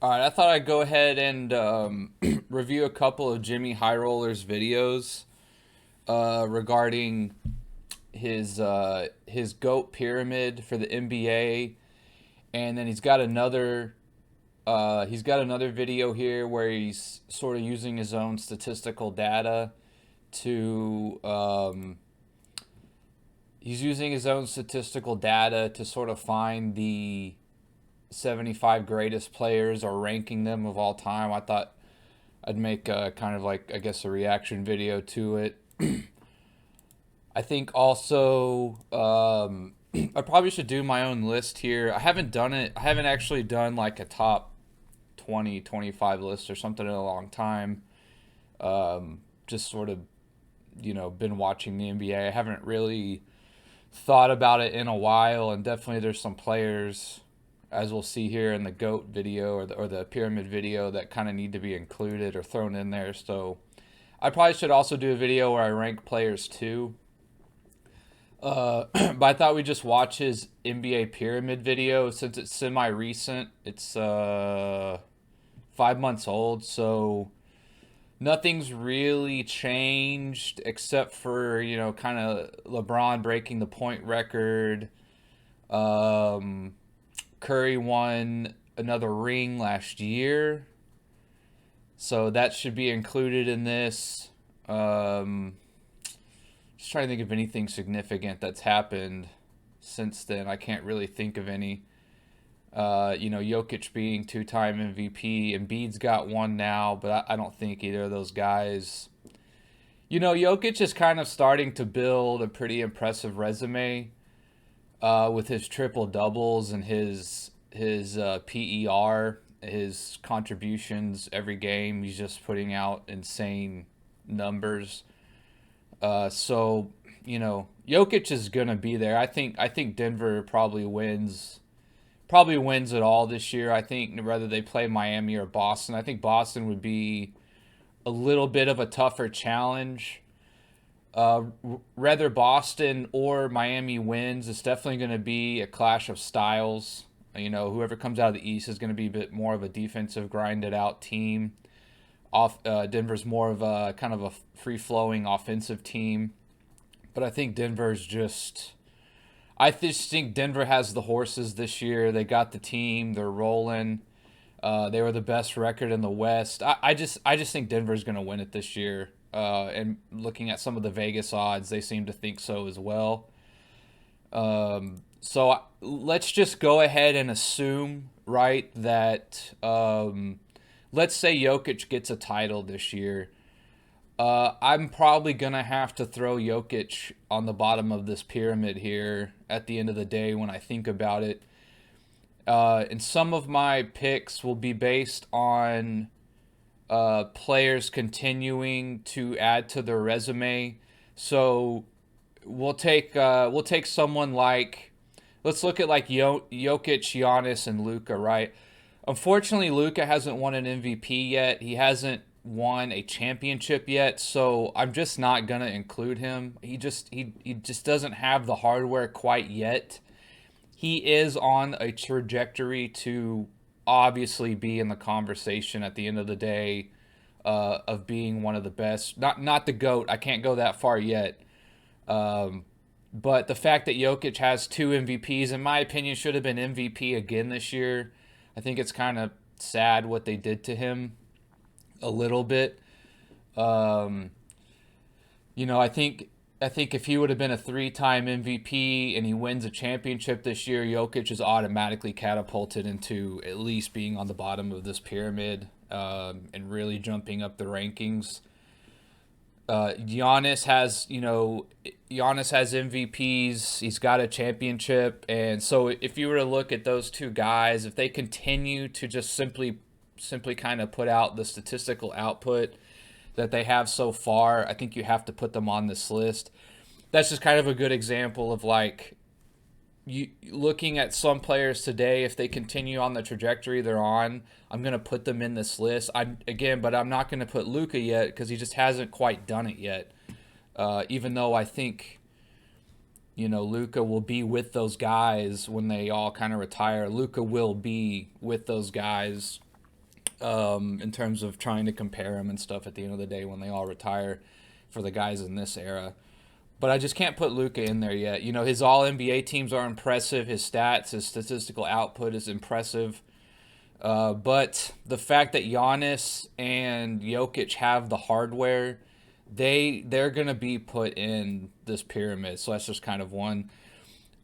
All right, I thought I'd go ahead and review a couple of Jimmy High Roller's videos regarding his GOAT pyramid for the NBA, and then he's got another video here where he's sort of using his own statistical data to sort of find the 75 greatest players or ranking them of all time. I thought I'd make a kind of like, I guess, a reaction video to it. I think also I probably should do my own list here. I haven't done it. I haven't actually done like a top 20, 25 list or something in a long time. Just sort of, been watching the NBA. I haven't really thought about it in a while, and definitely there's some players, as we'll see here in the GOAT video or the pyramid video, that kind of need to be included or thrown in there. So I probably should also do a video where I rank players too. But I thought we'd just watch his NBA pyramid video since it's semi-recent. It's 5 months old, so nothing's really changed except for, kind of LeBron breaking the point record. Um, Curry won another ring last year, so that should be included in this. Just trying to think of anything significant that's happened since then. I can't really think of any. Jokic being two-time MVP, Embiid's got one now, but I don't think either of those guys. Jokic is kind of starting to build a pretty impressive resume with his triple doubles and his PER, his contributions every game. He's just putting out insane numbers. Jokic is gonna be there. I think Denver probably wins it all this year. I think whether they play Miami or Boston, I think Boston would be a little bit of a tougher challenge. Whether Boston or Miami wins, it's definitely going to be a clash of styles. Whoever comes out of the East is going to be a bit more of a defensive, grinded out team. Denver's more of a kind of a free flowing offensive team, but I just think Denver has the horses this year. They got the team. They're rolling. They were the best record in the West. I just think Denver's going to win it this year. And looking at some of the Vegas odds, they seem to think so as well. So let's just go ahead and assume, right, that let's say Jokic gets a title this year. I'm probably going to have to throw Jokic on the bottom of this pyramid here at the end of the day when I think about it. And some of my picks will be based on players continuing to add to their resume. So we'll take someone like, let's look at like Jokic, Giannis, and Luka, right? Unfortunately, Luka hasn't won an MVP yet. He hasn't won a championship yet, so I'm just not gonna include him. He just doesn't have the hardware quite yet. He is on a trajectory to obviously be in the conversation at the end of the day, of being one of the best. Not the GOAT. I can't go that far yet. But the fact that Jokic has two MVPs, in my opinion, should have been MVP again this year. I think it's kind of sad what they did to him a little bit. Um, I think if he would have been a three-time MVP and he wins a championship this year, Jokic is automatically catapulted into at least being on the bottom of this pyramid, and really jumping up the rankings. Giannis has MVPs. He's got a championship, and so if you were to look at those two guys, if they continue to just simply kind of put out the statistical output that they have so far, I think you have to put them on this list. That's just kind of a good example of like you looking at some players today. If they continue on the trajectory they're on, I'm gonna put them in this list. But I'm not gonna put Luka yet because he just hasn't quite done it yet. Even though I think Luka will be with those guys when they all kind of retire. Luka will be with those guys in terms of trying to compare them and stuff at the end of the day when they all retire for the guys in this era. But I just can't put Luka in there yet. His all NBA teams are impressive. His stats, his statistical output is impressive. But the fact that Giannis and Jokic have the hardware, they're gonna be put in this pyramid. So that's just kind of one.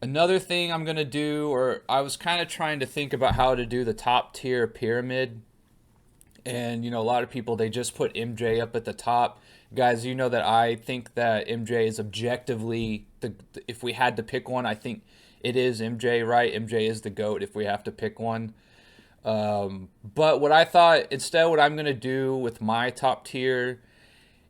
Another thing I'm gonna do, or I was kind of trying to think about how to do the top tier pyramid. And a lot of people, they just put MJ up at the top. Guys, that I think that MJ is objectively if we had to pick one, I think it is MJ, right? MJ is the GOAT if we have to pick one. But what I thought instead, what I'm gonna do with my top tier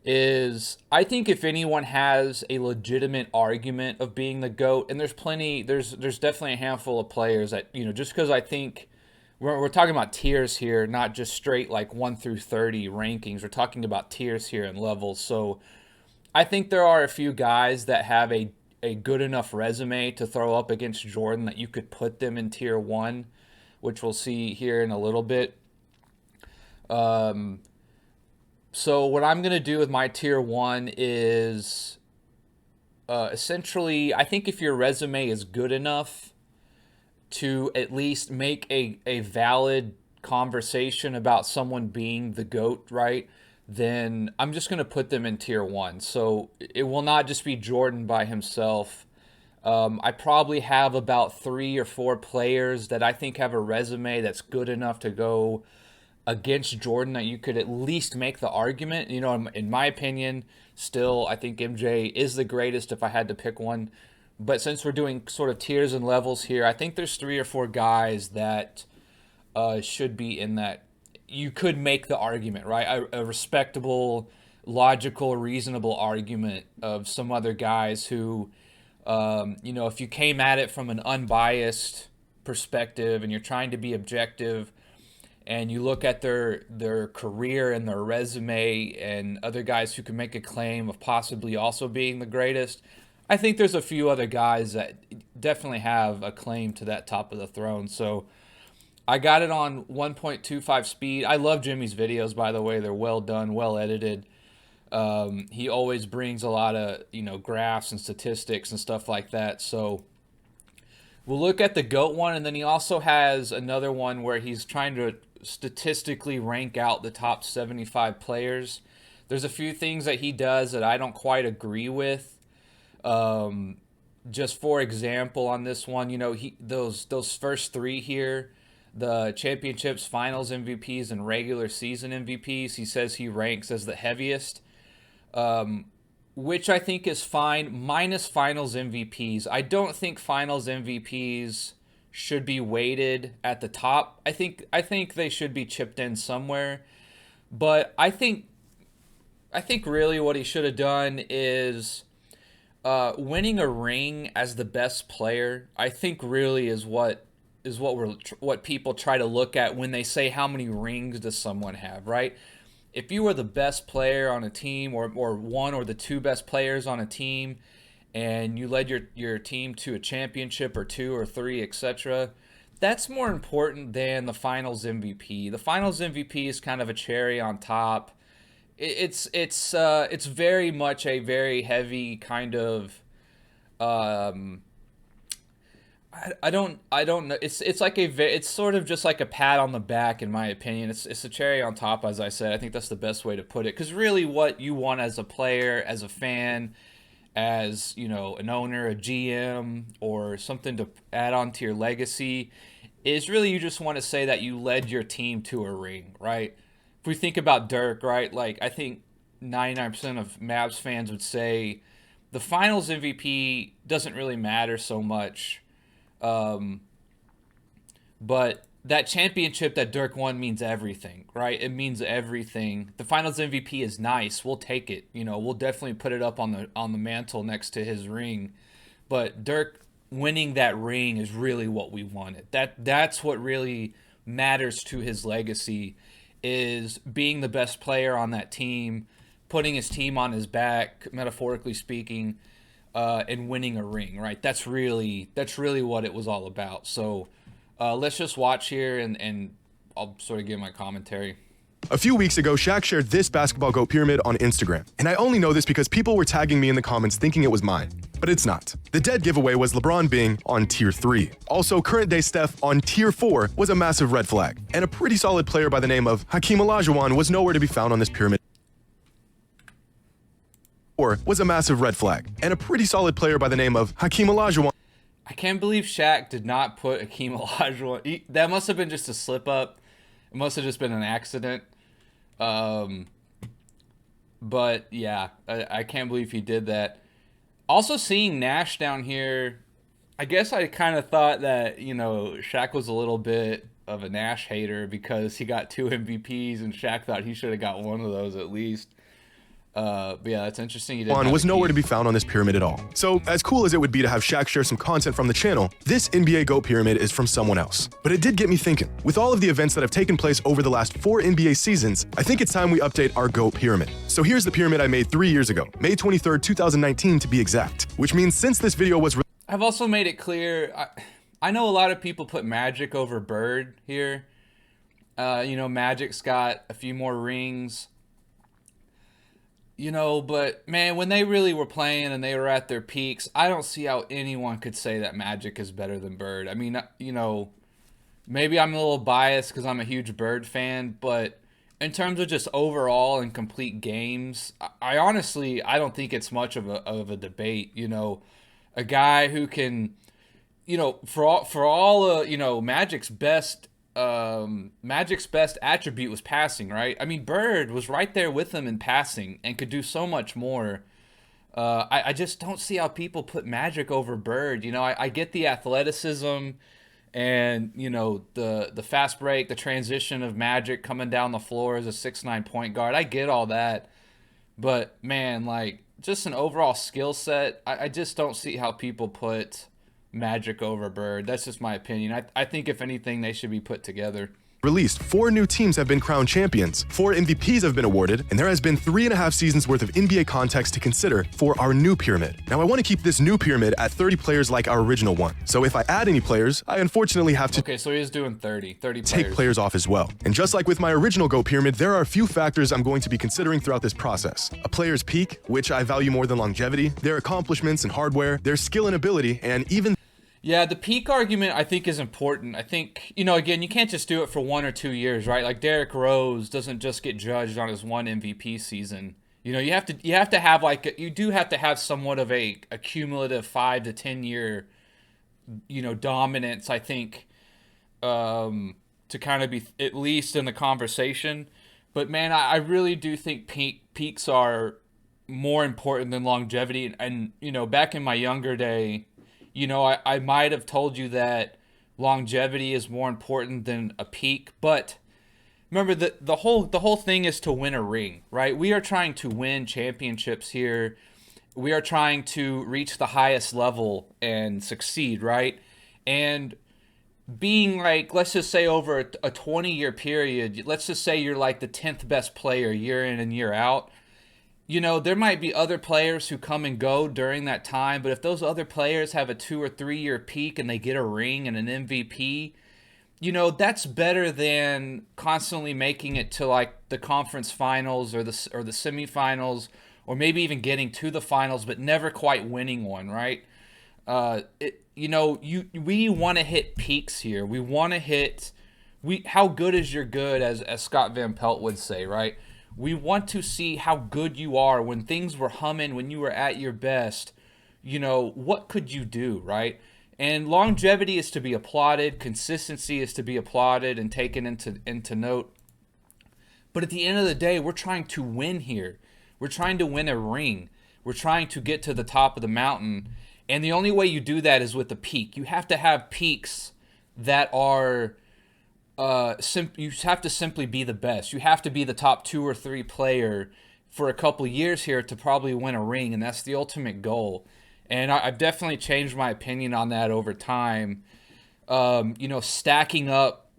is, I think if anyone has a legitimate argument of being the GOAT, and there's definitely a handful of players that just because I think we're talking about tiers here, not just straight like 1 through 30 rankings. We're talking about tiers here and levels. So I think there are a few guys that have a good enough resume to throw up against Jordan that you could put them in tier 1, which we'll see here in a little bit. So what I'm going to do with my tier 1 is essentially, I think if your resume is good enough to at least make a valid conversation about someone being the GOAT, right? Then I'm just going to put them in tier 1. So it will not just be Jordan by himself. I probably have about 3 or 4 players that I think have a resume that's good enough to go against Jordan that you could at least make the argument. In my opinion, still, I think MJ is the greatest if I had to pick one. But since we're doing sort of tiers and levels here, I think there's 3 or 4 guys that should be in that. You could make the argument, right? A respectable, logical, reasonable argument of some other guys who, if you came at it from an unbiased perspective and you're trying to be objective and you look at their career and their resume and other guys who can make a claim of possibly also being the greatest, I think there's a few other guys that definitely have a claim to that top of the throne. So I got it on 1.25 speed. I love Jimmy's videos, by the way. They're well done, well edited. He always brings a lot of, graphs and statistics and stuff like that. So we'll look at the GOAT one, and then he also has another one where he's trying to statistically rank out the top 75 players. There's a few things that he does that I don't quite agree with. Just for example, on this one, those first 3 here, the championships, finals MVPs, and regular season MVPs, he says he ranks as the heaviest, which I think is fine, minus finals MVPs. I don't think finals MVPs should be weighted at the top. I think they should be chipped in somewhere, but I think really what he should have done is winning a ring as the best player. I think really is what people try to look at when they say how many rings does someone have, right? If you were the best player on a team, or one or the 2 best players on a team, and you led your team to a championship or 2 or 3, etc., that's more important than the finals MVP. The finals MVP is kind of a cherry on top. It's very much a very heavy kind of I don't know. It's sort of just like a pat on the back, in my opinion. It's a cherry on top, as I said. I think that's the best way to put it, because really what you want as a player, as a fan, as an owner, a GM, or something to add on to your legacy, is really you just want to say that you led your team to a ring, right? If we think about Dirk, right, like I think 99% of Mavs fans would say the finals MVP doesn't really matter so much. But that championship that Dirk won means everything, right? It means everything. The finals MVP is nice. We'll take it. We'll definitely put it up on the mantle next to his ring. But Dirk winning that ring is really what we wanted. That's what really matters to his legacy, is being the best player on that team, putting his team on his back, metaphorically speaking, and winning a ring, right? That's really what it was all about. So let's just watch here, and I'll sort of give my commentary. A few weeks ago, Shaq shared this basketball GOAT pyramid on Instagram. And I only know this because people were tagging me in the comments thinking it was mine. But it's not. The dead giveaway was LeBron being on tier 3. Also, current day Steph on tier 4 was a massive red flag. And a pretty solid player by the name of Hakeem Olajuwon was nowhere to be found on this pyramid. Was a massive red flag. And a pretty solid player by the name of Hakeem Olajuwon. I can't believe Shaq did not put Hakeem Olajuwon. That must have been just a slip up. It must have just been an accident. But yeah, I can't believe he did that. Also seeing Nash down here, I guess I kind of thought that, you know, Shaq was a little bit of a Nash hater because he got 2 MVPs and Shaq thought he should have got one of those at least. But yeah, that's interesting. He didn't was nowhere to be found on this pyramid at all. So as cool as it would be to have Shaq share some content from the channel, this NBA GOAT pyramid is from someone else. But it did get me thinking. With all of the events that have taken place over the last 4 NBA seasons, I think it's time we update our GOAT pyramid. So here's the pyramid I made 3 years ago, May 23rd, 2019 to be exact, which means since this video was I've also made it clear, I know a lot of people put Magic over Bird here. You know, Magic's got a few more rings. You know, but man, when they really were playing and they were at their peaks, I don't see how anyone could say that Magic is better than Bird. I mean, you know, maybe I'm a little biased because I'm a huge Bird fan, but in terms of just overall and complete games, I honestly, I don't think it's much of a debate. You know, a guy who can, you know, for all you know, Magic's best attribute was passing, right? I mean, Bird was right there with him in passing and could do so much more. I just don't see how people put Magic over Bird. You know, I get the athleticism and, you know, the fast break, the transition of Magic coming down the floor as a 6'9" point guard. I get all that. But, man, like, just an overall skill set, I just don't see how people put Magic over Bird. That's just my opinion. I think if anything, they should be put together. Released, 4 new teams have been crowned champions, 4 MVPs have been awarded, and there has been 3.5 seasons worth of NBA context to consider for our new pyramid. Now I want to keep this new pyramid at 30 players like our original one. So if I add any players, I unfortunately have to so he is doing 30 players. Take players off as well. And just like with my original GOAT pyramid, there are a few factors I'm going to be considering throughout this process. A player's peak, which I value more than longevity, their accomplishments and hardware, their skill and ability, and even yeah, the peak argument I think is important. I think, you know, again, you can't just do it for 1 or 2 years, right? Like Derrick Rose doesn't just get judged on his 1 MVP season. You know, you have to have like, you do have to have somewhat of a cumulative 5 to 10 year, you know, dominance, I think, to kind of be at least in the conversation. But man, I really do think peaks are more important than longevity. And you know, back in my younger day, you know, I might have told you that longevity is more important than a peak, but remember the whole thing is to win a ring, right? We are trying to win championships here. We are trying to reach the highest level and succeed, right? And being like, let's just say over a 20-year period, let's just say you're like the 10th best player year in and year out. You know, there might be other players who come and go during that time, but if those other players have a 2 or 3 year peak and they get a ring and an MVP, you know, that's better than constantly making it to like the conference finals or the semifinals, or maybe even getting to the finals but never quite winning one, right? You know, we want to hit peaks here. We want to hit how good is your good, as Scott Van Pelt would say, right? We want to see how good you are when things were humming, when you were at your best. You know, what could you do, right? And longevity is to be applauded. Consistency is to be applauded and taken into note. But at the end of the day, we're trying to win here. We're trying to win a ring. We're trying to get to the top of the mountain. And the only way you do that is with a peak. You have to have peaks that are... you have to simply be the best. You have to be the top 2 or 3 player for a couple years here to probably win a ring, and that's the ultimate goal. And I've definitely changed my opinion on that over time. You know, stacking up,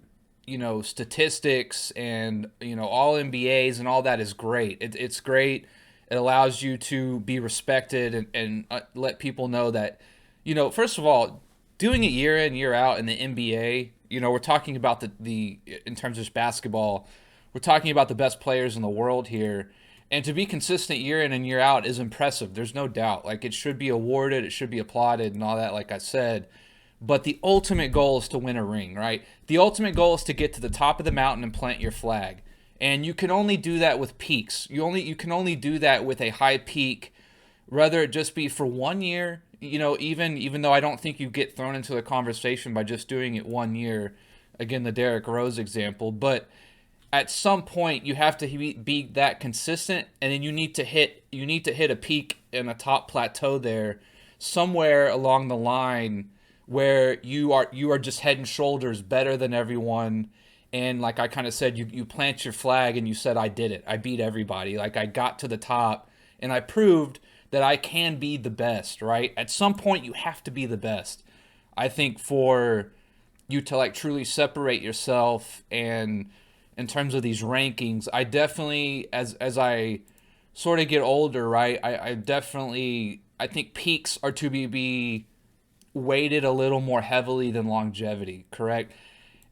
you know, statistics and, you know, all NBAs and all that is great. It's great. It allows you to be respected and let people know that, you know, first of all, doing it year in, year out in the NBA, we're talking about the in terms of basketball, we're talking about the best players in the world here. And to be consistent year in and year out is impressive. There's no doubt. Like, it should be awarded, it should be applauded and all that, like I said. But the ultimate goal is to win a ring, right? The ultimate goal is to get to the top of the mountain and plant your flag. And you can only do that with peaks. You can only do that with a high peak, whether it just be for 1 year, even though I don't think you get thrown into the conversation by just doing it 1 year. Again, the Derrick Rose example, but at some point you have to be that consistent, and then you need to hit a peak and a top plateau there somewhere along the line where you are just head and shoulders better than everyone. And like I kind of said, you plant your flag and you said, I did it. I beat everybody. Like, I got to the top and I proved that I can be the best, right? At some point you have to be the best. I think for you to like truly separate yourself, and in terms of these rankings, I definitely, as I sort of get older, right, I think peaks are to be weighted a little more heavily than longevity, correct?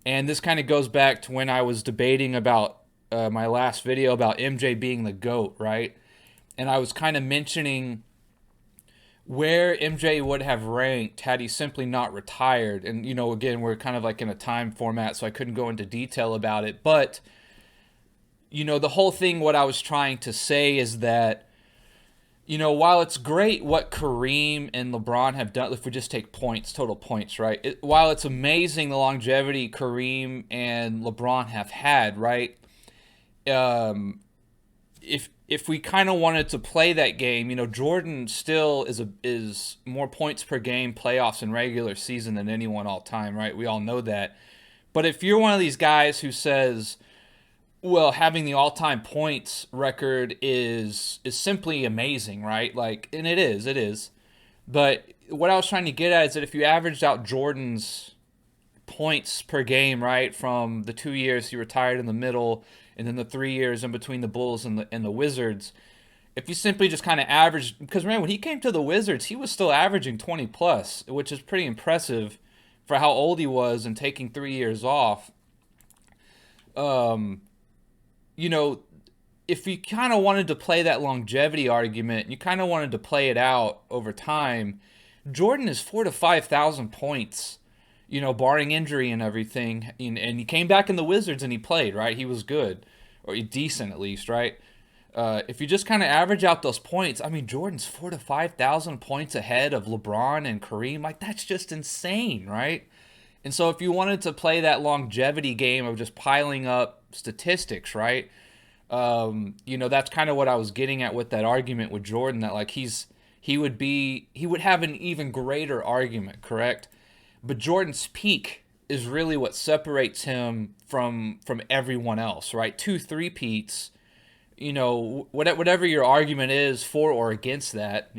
And this kind of goes back to when I was debating about my last video about MJ being the GOAT, right? And I was kind of mentioning where MJ would have ranked had he simply not retired. And, again, we're kind of like in a time format, so I couldn't go into detail about it. But, the whole thing, what I was trying to say is that, while it's great what Kareem and LeBron have done, if we just take points, total points, right? While it's amazing the longevity Kareem and LeBron have had, right? If we kind of wanted to play that game, Jordan still is more points per game, playoffs and regular season than anyone all time, right? We all know that. But if you're one of these guys who says, well, having the all-time points record is simply amazing, right? Like, and it is. But what I was trying to get at is that if you averaged out Jordan's points per game, right, from the 2 years he retired in the middle, and then the 3 years in between the Bulls and the Wizards, if you simply just kind of averaged, because man, when he came to the Wizards, he was still averaging 20 plus, which is pretty impressive for how old he was and taking 3 years off. If you kind of wanted to play that longevity argument, you kind of wanted to play it out over time, Jordan is 4,000 to 5,000 points, barring injury and everything. And he came back in the Wizards and he played, right? He was good, or decent at least, right? If you just kind of average out those points, I mean, Jordan's 4,000 to 5,000 points ahead of LeBron and Kareem. Like, that's just insane, right? And so if you wanted to play that longevity game of just piling up statistics, right? That's kind of what I was getting at with that argument with Jordan, that like he would have an even greater argument, correct? But Jordan's peak is really what separates him from everyone else, right? 2 three-peats, whatever your argument is for or against that,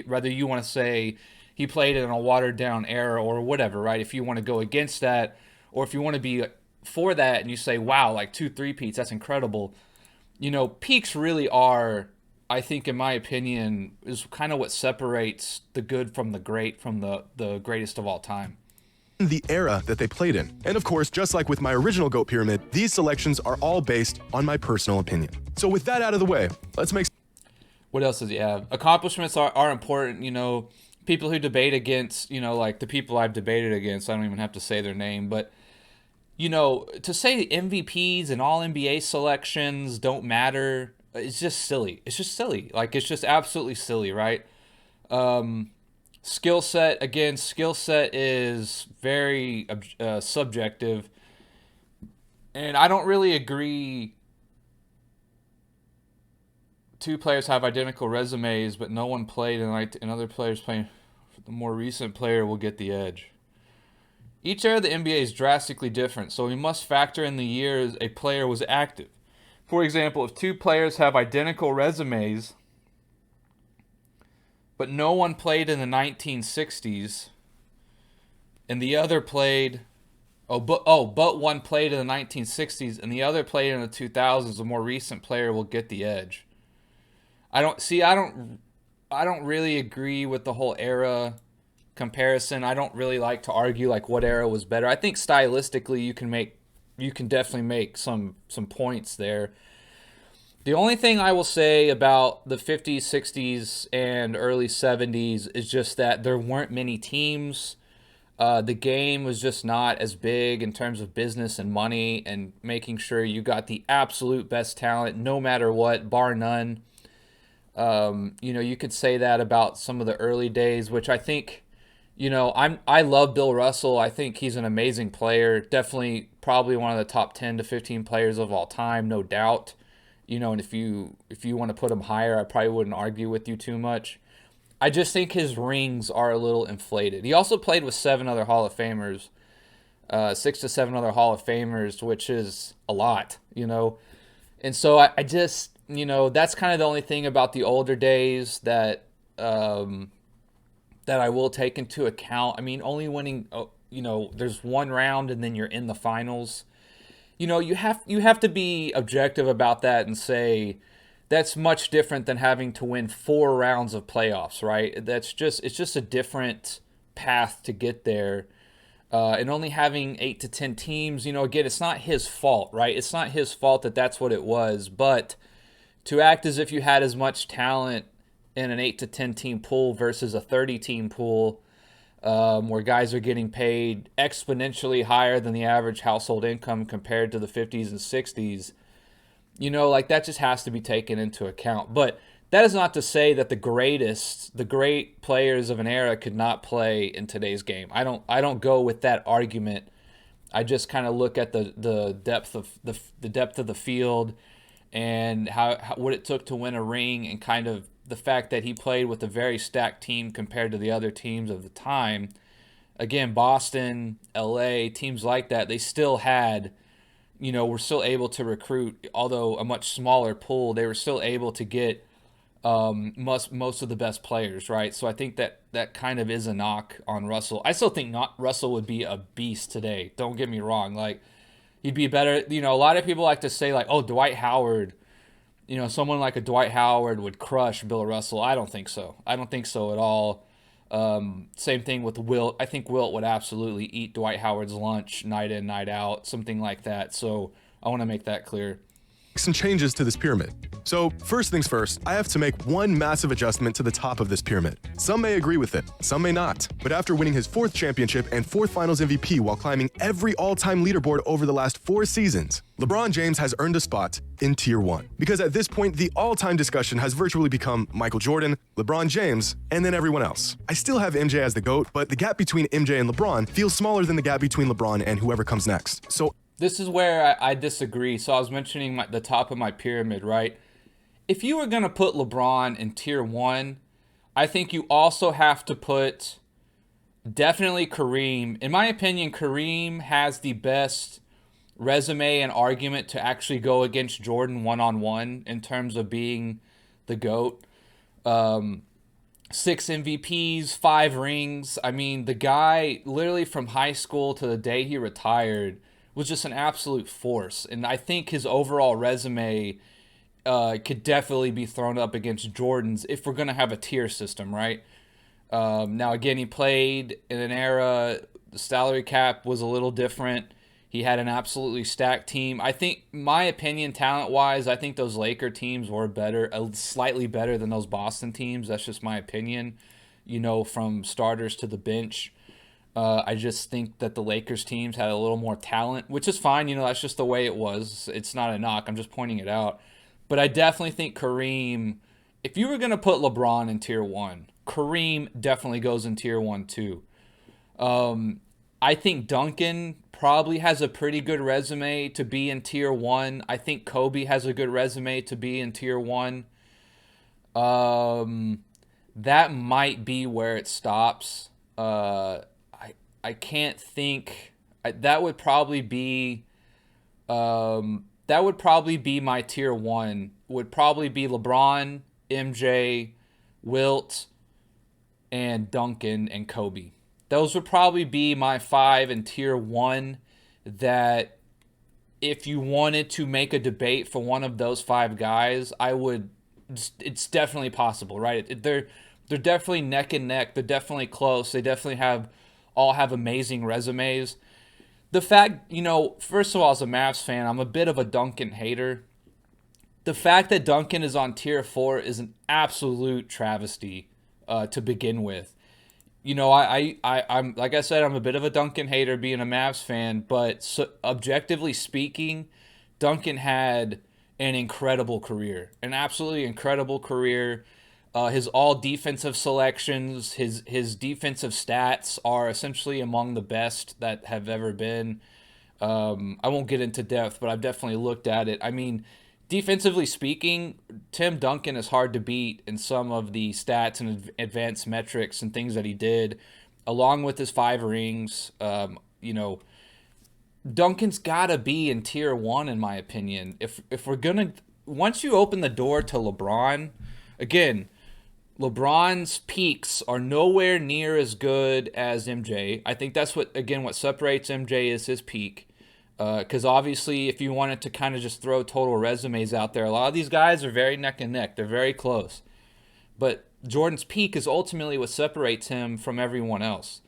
whether you want to say he played in a watered-down era or whatever, right? If you want to go against that, or if you want to be for that and you say, wow, like 2 three-peats, that's incredible. Peaks really are, I think, in my opinion, is kind of what separates the good from the great, from the greatest of all time. The era that they played in. And of course, just like with my original GOAT pyramid, these selections are all based on my personal opinion. So with that out of the way, let's make... What else does he have? Accomplishments are important, people who debate against, like the people I've debated against, I don't even have to say their name, but, to say MVPs and all NBA selections don't matter, it's just silly. It's just silly. Like, it's just absolutely silly, right? Skill set is very subjective, and I don't really agree. 2 players have identical resumes, but no one played, and other players playing. The more recent player will get the edge. Each era of the NBA is drastically different, so we must factor in the years a player was active. For example, if 2 players have identical resumes, but no one played in the 1960s, and the other played, but one played in the 1960s, and the other played in the 2000s, the more recent player will get the edge. I don't really agree with the whole era comparison. I don't really like to argue like what era was better. I think stylistically you can definitely make some points there. The only thing I will say about the 50s, 60s, and early 70s is just that there weren't many teams. The game was just not as big in terms of business and money and making sure you got the absolute best talent no matter what, bar none. You could say that about some of the early days, which I think, I love Bill Russell. I think he's an amazing player. Definitely probably one of the top 10 to 15 players of all time, no doubt. And if you want to put him higher, I probably wouldn't argue with you too much. I just think his rings are a little inflated. He also played with 7 other Hall of Famers, 6 to 7 other Hall of Famers, which is a lot, And so I just, that's kind of the only thing about the older days that that I will take into account. I mean, only winning, there's one round and then you're in the finals. You have to be objective about that and say that's much different than having to win 4 rounds of playoffs, right? It's just a different path to get there. And only having 8 to 10 teams, again, it's not his fault, right? It's not his fault that that's what it was, but to act as if you had as much talent in an 8 to 10 team pool versus a 30 team pool, where guys are getting paid exponentially higher than the average household income compared to the 50s and 60s, that just has to be taken into account. But that is not to say that the great players of an era could not play in today's game. I don't go with that argument. I just kind of look at the depth of the depth of the field and how what it took to win a ring, and kind of the fact that he played with a very stacked team compared to the other teams of the time. Again, Boston, LA, teams like that, they still had, were still able to recruit, although a much smaller pool, they were still able to get most of the best players, right? So I think that kind of is a knock on Russell. I still think Russell would be a beast today. Don't get me wrong. Like, he'd be better. A lot of people like to say, like, oh, Dwight Howard, someone like a Dwight Howard would crush Bill Russell. I don't think so. I don't think so at all. Same thing with Wilt. I think Wilt would absolutely eat Dwight Howard's lunch night in, night out, something like that. So I want to make that clear. Some changes to this pyramid. So first things first, I have to make one massive adjustment to the top of this pyramid. Some may agree with it, some may not. But after winning his 4th championship and 4th finals MVP while climbing every all-time leaderboard over the last 4 seasons, LeBron James has earned a spot in Tier 1. Because at this point, the all-time discussion has virtually become Michael Jordan, LeBron James, and then everyone else. I still have MJ as the GOAT, but the gap between MJ and LeBron feels smaller than the gap between LeBron and whoever comes next. So this is where I disagree. So I was mentioning the top of my pyramid, right? If you were going to put LeBron in Tier 1, I think you also have to put definitely Kareem. In my opinion, Kareem has the best resume and argument to actually go against Jordan one-on-one in terms of being the GOAT. 6 MVPs, 5 rings. I mean, the guy literally from high school to the day he retired was just an absolute force. And I think his overall resume could definitely be thrown up against Jordan's if we're going to have a tier system, right? Now, again, he played in an era, the salary cap was a little different. He had an absolutely stacked team. I think, my opinion, talent-wise, I think those Laker teams were better, slightly better than those Boston teams. That's just my opinion, from starters to the bench. I just think that the Lakers teams had a little more talent, which is fine. That's just the way it was. It's not a knock. I'm just pointing it out. But I definitely think Kareem, if you were going to put LeBron in Tier 1, Kareem definitely goes in Tier 1 too. I think Duncan probably has a pretty good resume to be in Tier 1. I think Kobe has a good resume to be in Tier 1. That might be where it stops. I can't think. That would probably be my Tier 1. Would probably be LeBron, MJ, Wilt, and Duncan and Kobe. Those would probably be my 5 in Tier 1 that if you wanted to make a debate for one of those 5 guys, it's definitely possible, right? they're definitely neck and neck. They're definitely close. They definitely all have amazing resumes. The fact, first of all, as a Mavs fan, I'm a bit of a Duncan hater. The fact that Duncan is on tier 4 is an absolute travesty to begin with. I'm like I said, I'm a bit of a Duncan hater being a Mavs fan, but objectively speaking, Duncan had an incredible career, an absolutely incredible career. His all defensive selections, his defensive stats are essentially among the best that have ever been. I won't get into depth, but I've definitely looked at it. I mean, defensively speaking, Tim Duncan is hard to beat in some of the stats and advanced metrics and things that he did, along with his 5 rings. Duncan's got to be in tier 1, in my opinion. If we're going to, once you open the door to LeBron, again, LeBron's peaks are nowhere near as good as MJ. I think that's what separates MJ is his peak. Because obviously, if you wanted to kind of just throw total resumes out there, a lot of these guys are very neck and neck. They're very close. But Jordan's peak is ultimately what separates him from everyone else.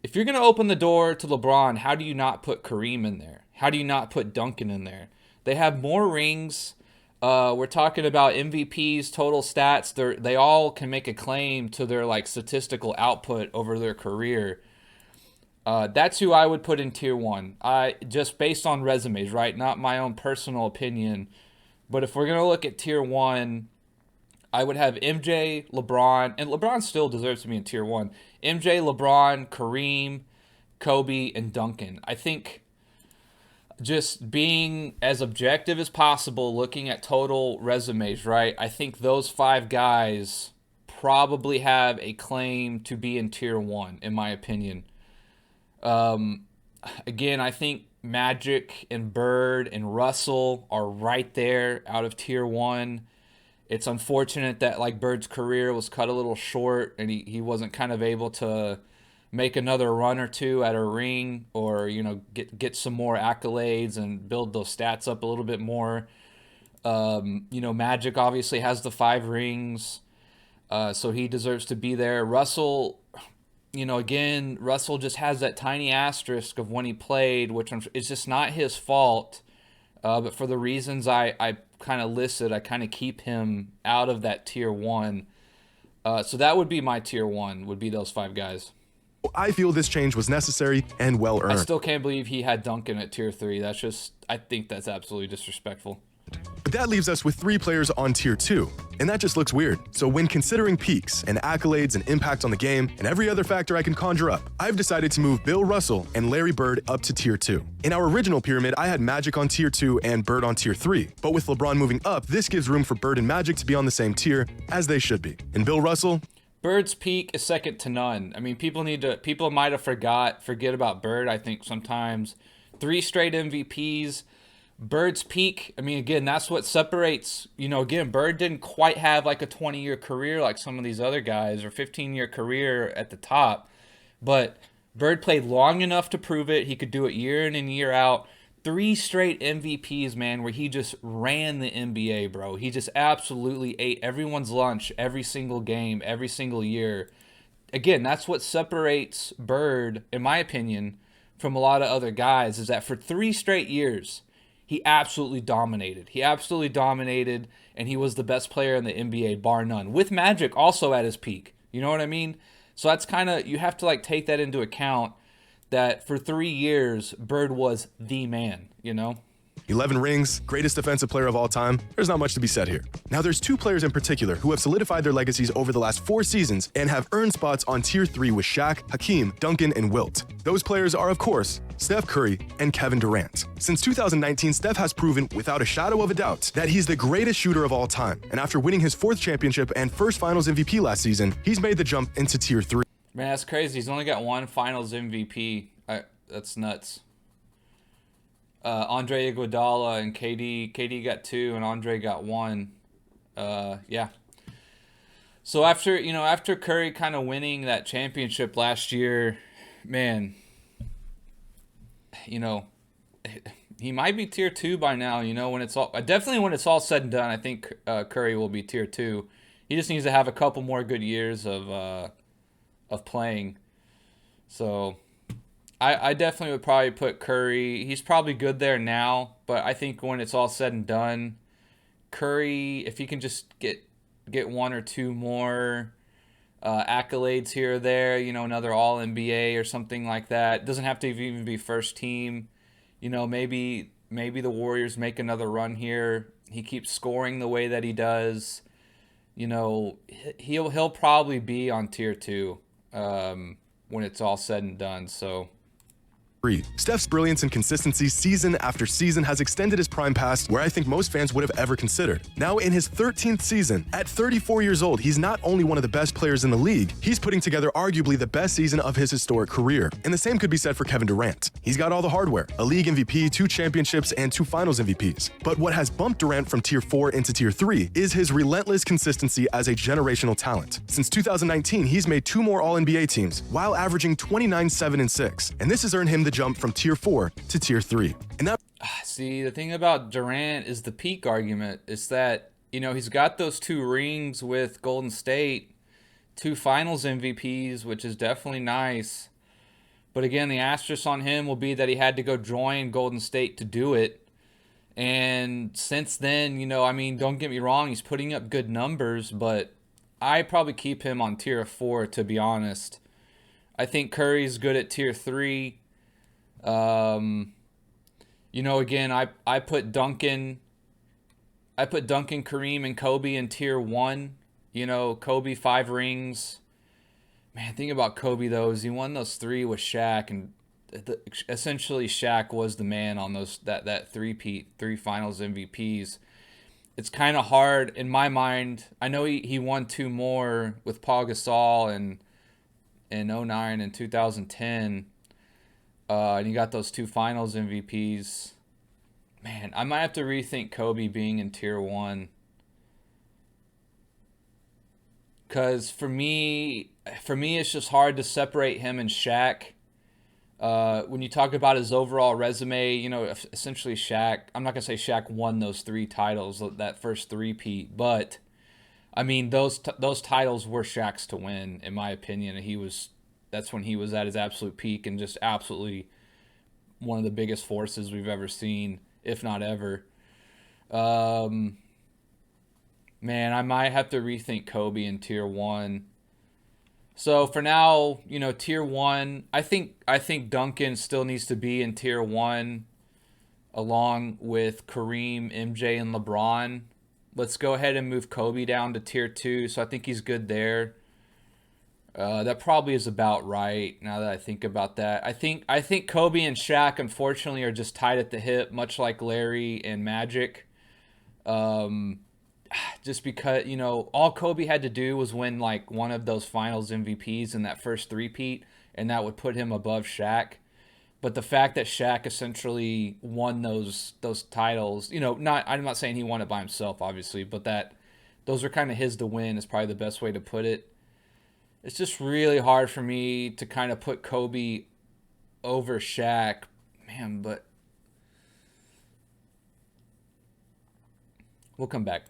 If you're going to open the door to LeBron, how do you not put Kareem in there? How do you not put Duncan in there? They have more rings. We're talking about MVPs, total stats. They all can make a claim to their statistical output over their career. That's who I would put in tier 1. Just based on resumes, right? Not my own personal opinion. But if we're gonna look at tier 1, I would have MJ, LeBron, and LeBron still deserves to be in tier 1. MJ, LeBron, Kareem, Kobe, and Duncan. I think just being as objective as possible, looking at total resumes, right? I think those 5 guys probably have a claim to be in tier 1, in my opinion. Again, I think Magic and Bird and Russell are right there out of tier 1. It's unfortunate that Bird's career was cut a little short and he wasn't kind of able to make another run or two at a ring, or get some more accolades and build those stats up a little bit more. Magic obviously has the 5 rings, so he deserves to be there. Russell, Russell just has that tiny asterisk of when he played, which it's just not his fault. But for the reasons I kind of listed, I kind of keep him out of that tier 1. So that would be my tier 1, would be those 5 guys. I feel this change was necessary and well earned. I still can't believe he had Duncan at tier 3. I think that's absolutely disrespectful. But that leaves us with 3 players on tier 2, and that just looks weird. So when considering peaks and accolades and impact on the game and every other factor I can conjure up, I've decided to move Bill Russell and Larry Bird up to tier 2. In our original pyramid, I had Magic on tier 2 and Bird on tier 3, but with LeBron moving up, this gives room for Bird and Magic to be on the same tier, as they should be. And Bill Russell, Bird's peak is second to none. I mean, people might have forget about Bird. I think sometimes 3 straight MVPs. Bird's peak, I mean, again, that's what separates, Bird didn't quite have a 20-year career like some of these other guys, or 15-year career at the top, but Bird played long enough to prove it. He could do it year in and year out. 3 straight MVPs, man, where he just ran the NBA, bro. He just absolutely ate everyone's lunch every single game, every single year. Again, that's what separates Bird, in my opinion, from a lot of other guys, is that for 3 straight years, he absolutely dominated. And he was the best player in the NBA, bar none, with Magic also at his peak. You know what I mean? So that's kind of, you have to take that into account, that for 3 years, Bird was the man, 11 rings, greatest defensive player of all time. There's not much to be said here. Now there's 2 players in particular who have solidified their legacies over the last 4 seasons and have earned spots on tier 3 with Shaq, Hakeem, Duncan, and Wilt. Those players are, of course, Steph Curry and Kevin Durant. Since 2019, Steph has proven without a shadow of a doubt that he's the greatest shooter of all time. And after winning his 4th championship and first Finals MVP last season, he's made the jump into tier 3. Man, that's crazy. He's only got 1 Finals MVP. That's nuts. Andre Iguodala and KD got 2 and Andre got 1. Yeah. So after Curry kind of winning that championship last year, man, he might be tier 2 by now, when it's all said and done. I think Curry will be tier 2. He just needs to have a couple more good years of playing. So I definitely would probably put Curry. He's probably good there now, but I think when it's all said and done, Curry, if he can just get one or two more accolades here or there, another All NBA or something like that. Doesn't have to even be first team. Maybe the Warriors make another run here. He keeps scoring the way that he does. He'll probably be on tier 2 when it's all said and done. So. Steph's brilliance and consistency season after season has extended his prime past where I think most fans would have ever considered. Now in his 13th season, at 34 years old, he's not only one of the best players in the league, he's putting together arguably the best season of his historic career. And the same could be said for Kevin Durant. He's got all the hardware, a league MVP, 2 championships, and 2 finals MVPs. But what has bumped Durant from tier 4 into tier 3 is his relentless consistency as a generational talent. Since 2019, he's made 2 more All-NBA teams while averaging 29, 7, and 6. And this has earned him the jump from tier 4 to tier 3. And that See, the thing about Durant is the peak argument. Is that, he's got those 2 rings with Golden State, 2 finals MVPs, which is definitely nice. But again, the asterisk on him will be that he had to go join Golden State to do it. And since then, don't get me wrong, he's putting up good numbers, but I probably keep him on tier 4, to be honest. I think Curry's good at tier 3. Again, I put Duncan, Kareem, and Kobe in tier 1. Kobe 5 rings. Man, think about Kobe though, is he won those 3 with Shaq, and essentially Shaq was the man on those that 3 finals MVPs. It's kind of hard in my mind. I know he won 2 more with Paul Gasol in 2009 and 2010. And you got those 2 finals MVPs. Man, I might have to rethink Kobe being in tier 1. Because for me, it's just hard to separate him and Shaq. When you talk about his overall resume, essentially Shaq, I'm not going to say Shaq won those 3 titles, that first 3-peat, but I mean, those titles were Shaq's to win, in my opinion. That's when he was at his absolute peak and just absolutely one of the biggest forces we've ever seen, if not ever. Man, I might have to rethink Kobe in tier 1. So for now, tier 1, I think Duncan still needs to be in tier 1 along with Kareem, MJ, and LeBron. Let's go ahead and move Kobe down to tier 2. So I think he's good there. That probably is about right now that I think about that. I think Kobe and Shaq, unfortunately, are just tied at the hip, much like Larry and Magic. Just because, all Kobe had to do was win like one of those finals MVPs in that first 3-peat, and that would put him above Shaq. But the fact that Shaq essentially won those titles, I'm not saying he won it by himself, obviously, but that those are kind of his to win is probably the best way to put it. It's just really hard for me to kind of put Kobe over Shaq. Man, but we'll come back.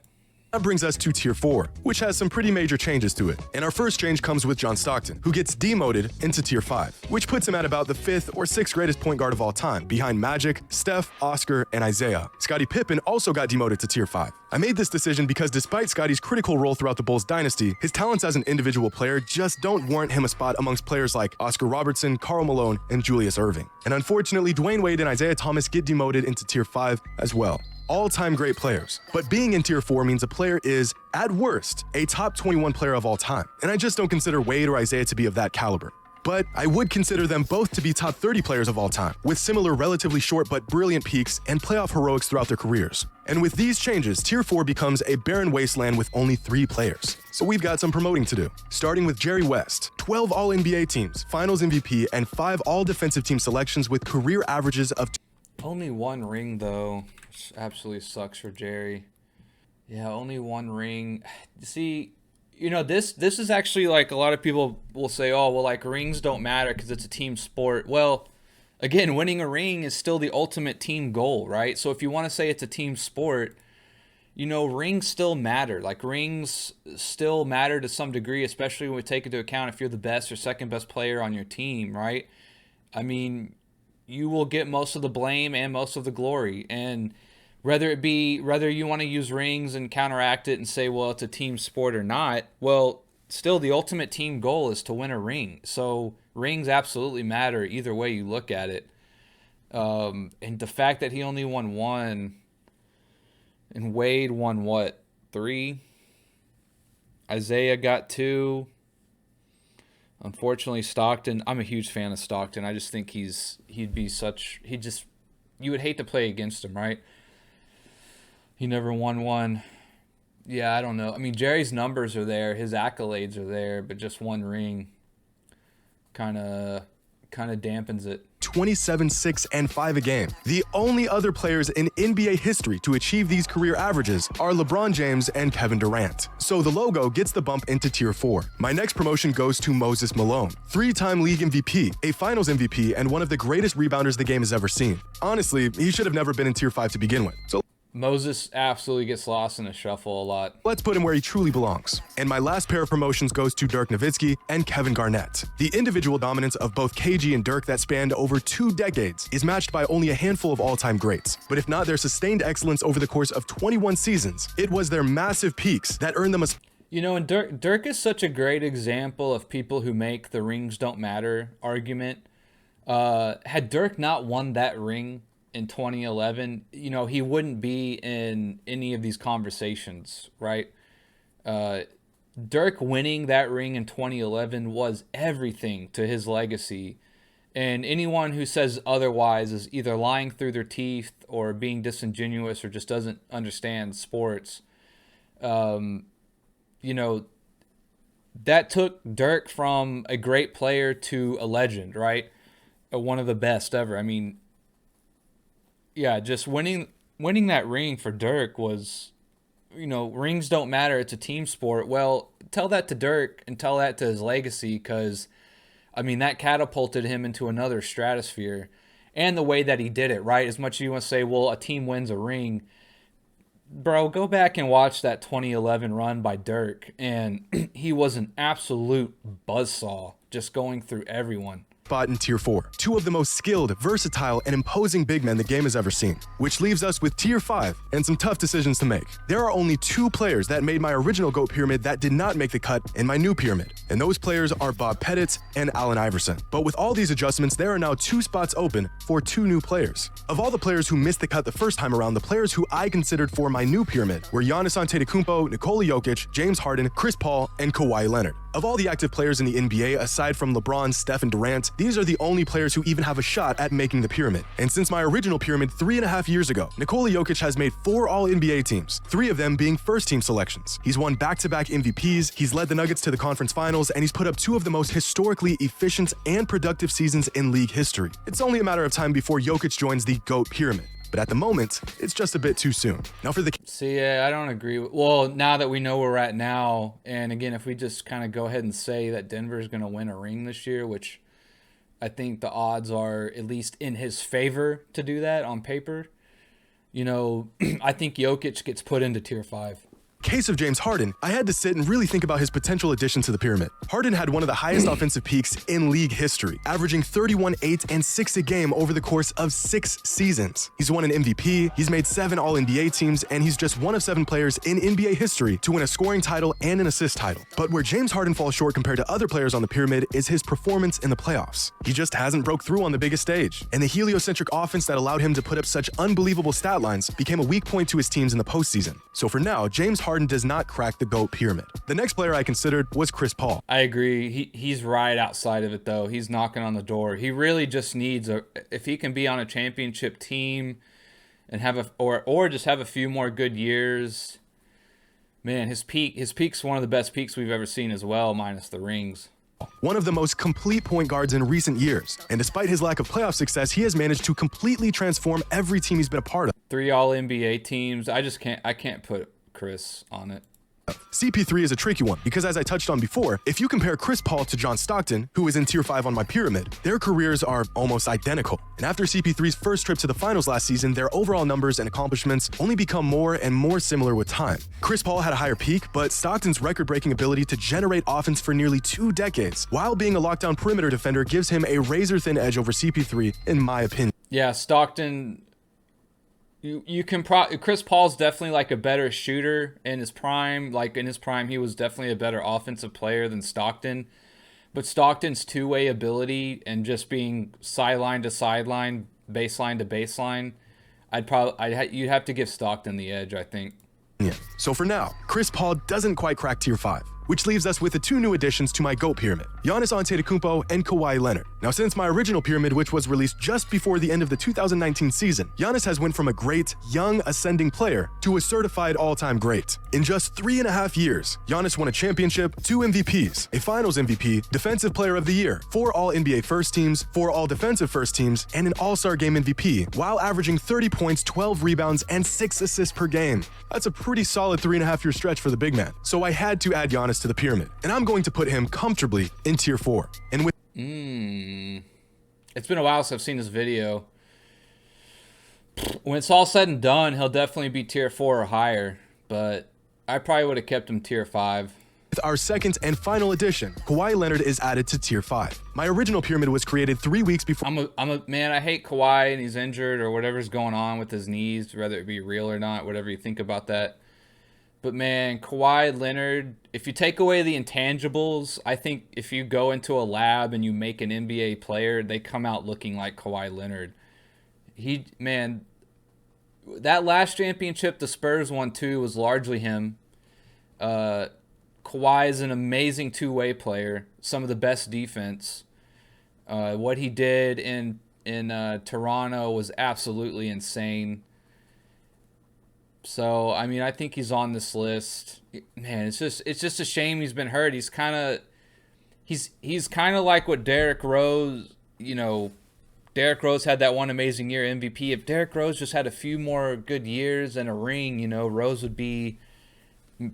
That brings us to tier 4, which has some pretty major changes to it. And our first change comes with John Stockton, who gets demoted into tier 5, which puts him at about the 5th or 6th greatest point guard of all time, behind Magic, Steph, Oscar, and Isaiah. Scottie Pippen also got demoted to tier 5. I made this decision because despite Scottie's critical role throughout the Bulls dynasty, his talents as an individual player just don't warrant him a spot amongst players like Oscar Robertson, Karl Malone, and Julius Erving. And unfortunately, Dwayne Wade and Isaiah Thomas get demoted into tier 5 as well. All-time great players. But being in tier 4 means a player is, at worst, a top 21 player of all time. And I just don't consider Wade or Isaiah to be of that caliber. But I would consider them both to be top 30 players of all time, with similar relatively short but brilliant peaks and playoff heroics throughout their careers. And with these changes, tier 4 becomes a barren wasteland with only 3 players. So we've got some promoting to do. Starting with Jerry West, 12 All-NBA teams, Finals MVP, and 5 All-Defensive Team selections with career averages of only 1 ring, though. Which absolutely sucks for Jerry. Yeah, only 1 ring. See, this is actually like a lot of people will say, oh, well, like rings don't matter because it's a team sport. Well, again, winning a ring is still the ultimate team goal, right? So if you want to say it's a team sport, you know, rings still matter. Like, rings still matter to some degree, especially when we take into account if you're the best or second best player on your team, right? I mean, you will get most of the blame and most of the glory. And whether you want to use rings and counteract it and say, well, it's a team sport or not, well, still the ultimate team goal is to win a ring. So rings absolutely matter either way you look at it. And the fact that he only won one, and Wade won what, 3? Isaiah got 2. Unfortunately, Stockton, I'm a huge fan of Stockton. I just think you would hate to play against him, right? He never won one. Yeah, I don't know. I mean, Jerry's numbers are there, his accolades are there, but just one ring kind of dampens it. 27, 6, and 5 a game. The only other players in NBA history to achieve these career averages are LeBron James and Kevin Durant. So the logo gets the bump into Tier 4. My next promotion goes to Moses Malone, 3-time league MVP, a finals MVP, and one of the greatest rebounders the game has ever seen. Honestly, he should have never been in Tier 5 to begin with. So Moses absolutely gets lost in the shuffle a lot. let's put him where he truly belongs. And my last pair of promotions goes to Dirk Nowitzki and Kevin Garnett. The individual dominance of both KG and Dirk that spanned over 2 decades is matched by only a handful of all-time greats. But if not their sustained excellence over the course of 21 seasons, it was their massive peaks that earned them a... You know, and Dirk is such a great example of people who make the rings don't matter argument. Had Dirk not won that ring in 2011, you know, he wouldn't be in any of these conversations, right? Dirk winning that ring in 2011 was everything to his legacy. And anyone who says otherwise is either lying through their teeth or being disingenuous or just doesn't understand sports. You know, that took Dirk from a great player to a legend, right? One of the best ever. I mean, yeah, just winning that ring for Dirk was, you know, rings don't matter. It's a team sport. Well, tell that to Dirk and tell that to his legacy, because, I mean, that catapulted him into another stratosphere. And the way that he did it, right? As much as you want to say, well, a team wins a ring. Bro, go back and watch that 2011 run by Dirk, and he was an absolute buzzsaw, just going through everyone. Spot in Tier 4. 2 of the most skilled, versatile, and imposing big men the game has ever seen. Which leaves us with Tier 5 and some tough decisions to make. There are only 2 players that made my original GOAT pyramid that did not make the cut in my new pyramid. And those players are Bob Pettit and Allen Iverson. But with all these adjustments, there are now 2 spots open for 2 new players. Of all the players who missed the cut the first time around, the players who I considered for my new pyramid were Giannis Antetokounmpo, Nikola Jokic, James Harden, Chris Paul, and Kawhi Leonard. Of all the active players in the NBA, aside from LeBron, Steph, and Durant, these are the only players who even have a shot at making the pyramid. And since my original pyramid 3.5 years ago, Nikola Jokic has made 4 All-NBA teams, 3 of them being first-team selections. He's won back-to-back MVPs, he's led the Nuggets to the conference finals, and he's put up 2 of the most historically efficient and productive seasons in league history. It's only a matter of time before Jokic joins the GOAT pyramid. But at the moment, it's just a bit too soon. Now for the... See, I don't agree with... Well, now that we know where we're at now, and again, if we just kind of go ahead and say that Denver's going to win a ring this year, which I think the odds are at least in his favor to do that on paper, you know, I think Jokic gets put into Tier 5. Case of James Harden, I had to sit and really think about his potential addition to the pyramid. Harden had one of the highest offensive peaks in league history, averaging 31, 8, and 6 a game over the course of 6 seasons. He's won an MVP, he's made 7 All-NBA teams, and he's just one of 7 players in NBA history to win a scoring title and an assist title. But where James Harden falls short compared to other players on the pyramid is his performance in the playoffs. He just hasn't broke through on the biggest stage, and the heliocentric offense that allowed him to put up such unbelievable stat lines became a weak point to his teams in the postseason. So for now, James Harden does not crack the GOAT pyramid. The next player I considered was Chris Paul. I agree. He's right outside of it, though. He's knocking on the door. He really just needs if he can be on a championship team and have or just have a few more good years. Man, his peak's one of the best peaks we've ever seen as well, minus the rings. One of the most complete point guards in recent years, and despite his lack of playoff success, he has managed to completely transform every team he's been a part of. 3 All-NBA teams. I can't put Chris on it. CP3 is a tricky one because, as I touched on before, if you compare Chris Paul to John Stockton, who is in tier 5 on my pyramid, their careers are almost identical. And after CP3's first trip to the finals last season, their overall numbers and accomplishments only become more and more similar with time. Chris Paul had a higher peak, but Stockton's record-breaking ability to generate offense for nearly 2 decades, while being a lockdown perimeter defender, gives him a razor-thin edge over CP3, in my opinion. Yeah, Stockton... You can Chris Paul's definitely like a better shooter in his prime. Like in his prime, he was definitely a better offensive player than Stockton. But Stockton's two-way ability and just being sideline to sideline, baseline to baseline, you'd have to give Stockton the edge, I think. Yeah. So for now, Chris Paul doesn't quite crack tier 5, which leaves us with the 2 new additions to my GOAT pyramid, Giannis Antetokounmpo and Kawhi Leonard. Now, since my original pyramid, which was released just before the end of the 2019 season, Giannis has went from a great, young, ascending player to a certified all-time great. In just 3.5 years, Giannis won a championship, 2 MVPs, a Finals MVP, Defensive Player of the Year, 4 All-NBA first teams, 4 All-Defensive first teams, and an All-Star Game MVP, while averaging 30 points, 12 rebounds, and 6 assists per game. That's a pretty solid 3.5-year stretch for the big man. So I had to add Giannis to the pyramid, and I'm going to put him comfortably in tier 4. And with It's been a while since I've seen this video. When it's all said and done, he'll definitely be tier 4 or higher, but I probably would have kept him tier 5. With our second and final addition, Kawhi Leonard is added to tier 5. My original pyramid was created 3 weeks before. Man, I hate Kawhi and he's injured or whatever's going on with his knees, whether it be real or not, whatever you think about that. But man, Kawhi Leonard, if you take away the intangibles, I think if you go into a lab and you make an NBA player, they come out looking like Kawhi Leonard. That last championship the Spurs won too was largely him. Kawhi is an amazing two-way player, some of the best defense. What he did in Toronto was absolutely insane. So, I mean, I think he's on this list. Man, it's just a shame he's been hurt. He's kind of like what Derrick Rose, Derrick Rose had that one amazing year MVP. If Derrick Rose just had a few more good years and a ring, Rose would be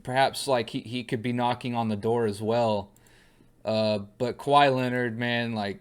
perhaps like he could be knocking on the door as well. But Kawhi Leonard, man, like,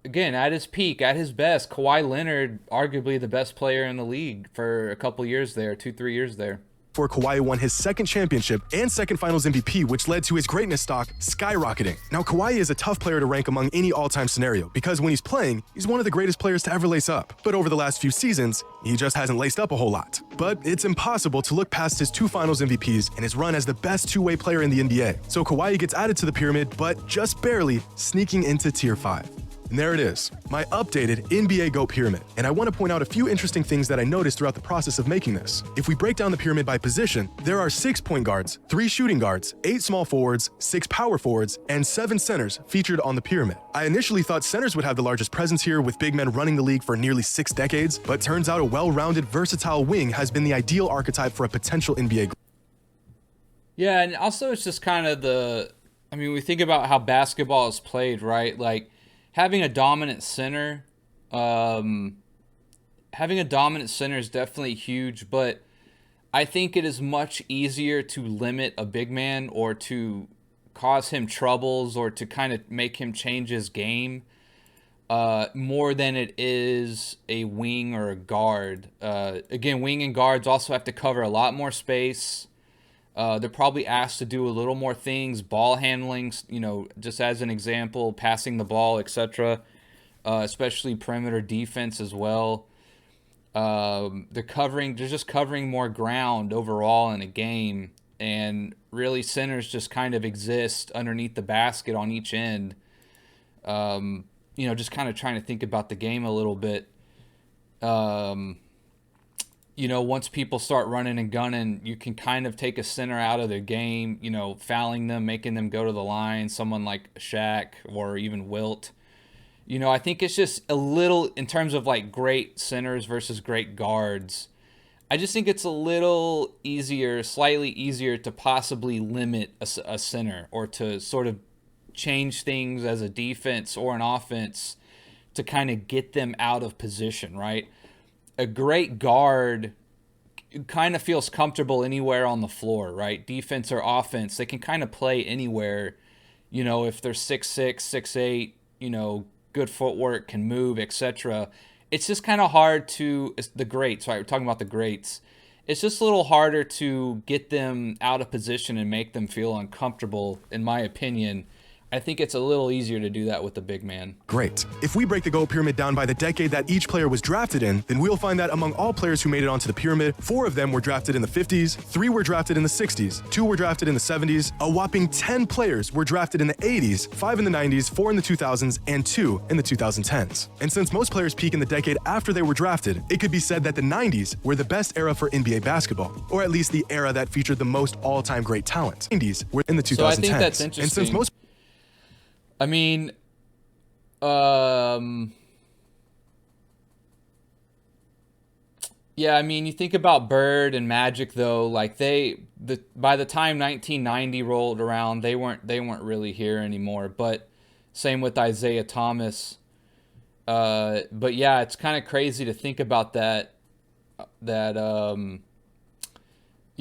again, at his peak, at his best, Kawhi Leonard, arguably the best player in the league for a couple years there, 2-3 years there. Before Kawhi won his second championship and second Finals MVP, which led to his greatness stock skyrocketing. Now, Kawhi is a tough player to rank among any all-time scenario because when he's playing, he's one of the greatest players to ever lace up. But over the last few seasons, he just hasn't laced up a whole lot. But it's impossible to look past his 2 Finals MVPs and his run as the best two-way player in the NBA. So Kawhi gets added to the pyramid, but just barely sneaking into tier 5. And there it is, my updated NBA GOAT pyramid. And I want to point out a few interesting things that I noticed throughout the process of making this. If we break down the pyramid by position, there are 6 point guards, 3 shooting guards, 8 small forwards, 6 power forwards, and 7 centers featured on the pyramid. I initially thought centers would have the largest presence here, with big men running the league for nearly 6 decades, but turns out a well-rounded, versatile wing has been the ideal archetype for a potential NBA. Yeah, and also it's just kind of we think about how basketball is played, right? Like, having a dominant center is definitely huge, but I think it is much easier to limit a big man or to cause him troubles or to kind of make him change his game more than it is a wing or a guard. Again, wing and guards also have to cover a lot more space. They're probably asked to do a little more things, ball handling, just as an example, passing the ball, etc., especially perimeter defense as well. They're just covering more ground overall in a game, and really centers just kind of exist underneath the basket on each end. Just kind of trying to think about the game a little bit. Once people start running and gunning, you can kind of take a center out of their game, fouling them, making them go to the line, someone like Shaq or even Wilt. I think it's just a little, in terms of like great centers versus great guards, I just think it's a little easier, slightly easier to possibly limit a center or to sort of change things as a defense or an offense to kind of get them out of position, right? A great guard kind of feels comfortable anywhere on the floor, right? Defense or offense, they can kind of play anywhere. You know, if they're 6'6", 6'8", you know, good footwork, can move, etc. It's just kind of hard to, it's the greats, right? We're talking about the greats. It's just a little harder to get them out of position and make them feel uncomfortable, in my opinion. I think it's a little easier to do that with the big man. Great. If we break the GOAT pyramid down by the decade that each player was drafted in, then we'll find that among all players who made it onto the pyramid, 4 of them were drafted in the 50s, 3 were drafted in the 60s, 2 were drafted in the 70s, a whopping 10 players were drafted in the 80s, 5 in the 90s, 4 in the 2000s, and 2 in the 2010s. And since most players peak in the decade after they were drafted, it could be said that the 90s were the best era for NBA basketball, or at least the era that featured the most all-time great talent. 90s were in the 2010s. So I think that's interesting. And since most I mean, yeah, I mean, you think about Bird and Magic though, like by the time 1990 rolled around, they weren't really here anymore. But same with Isaiah Thomas. But yeah, it's kind of crazy to think about that. You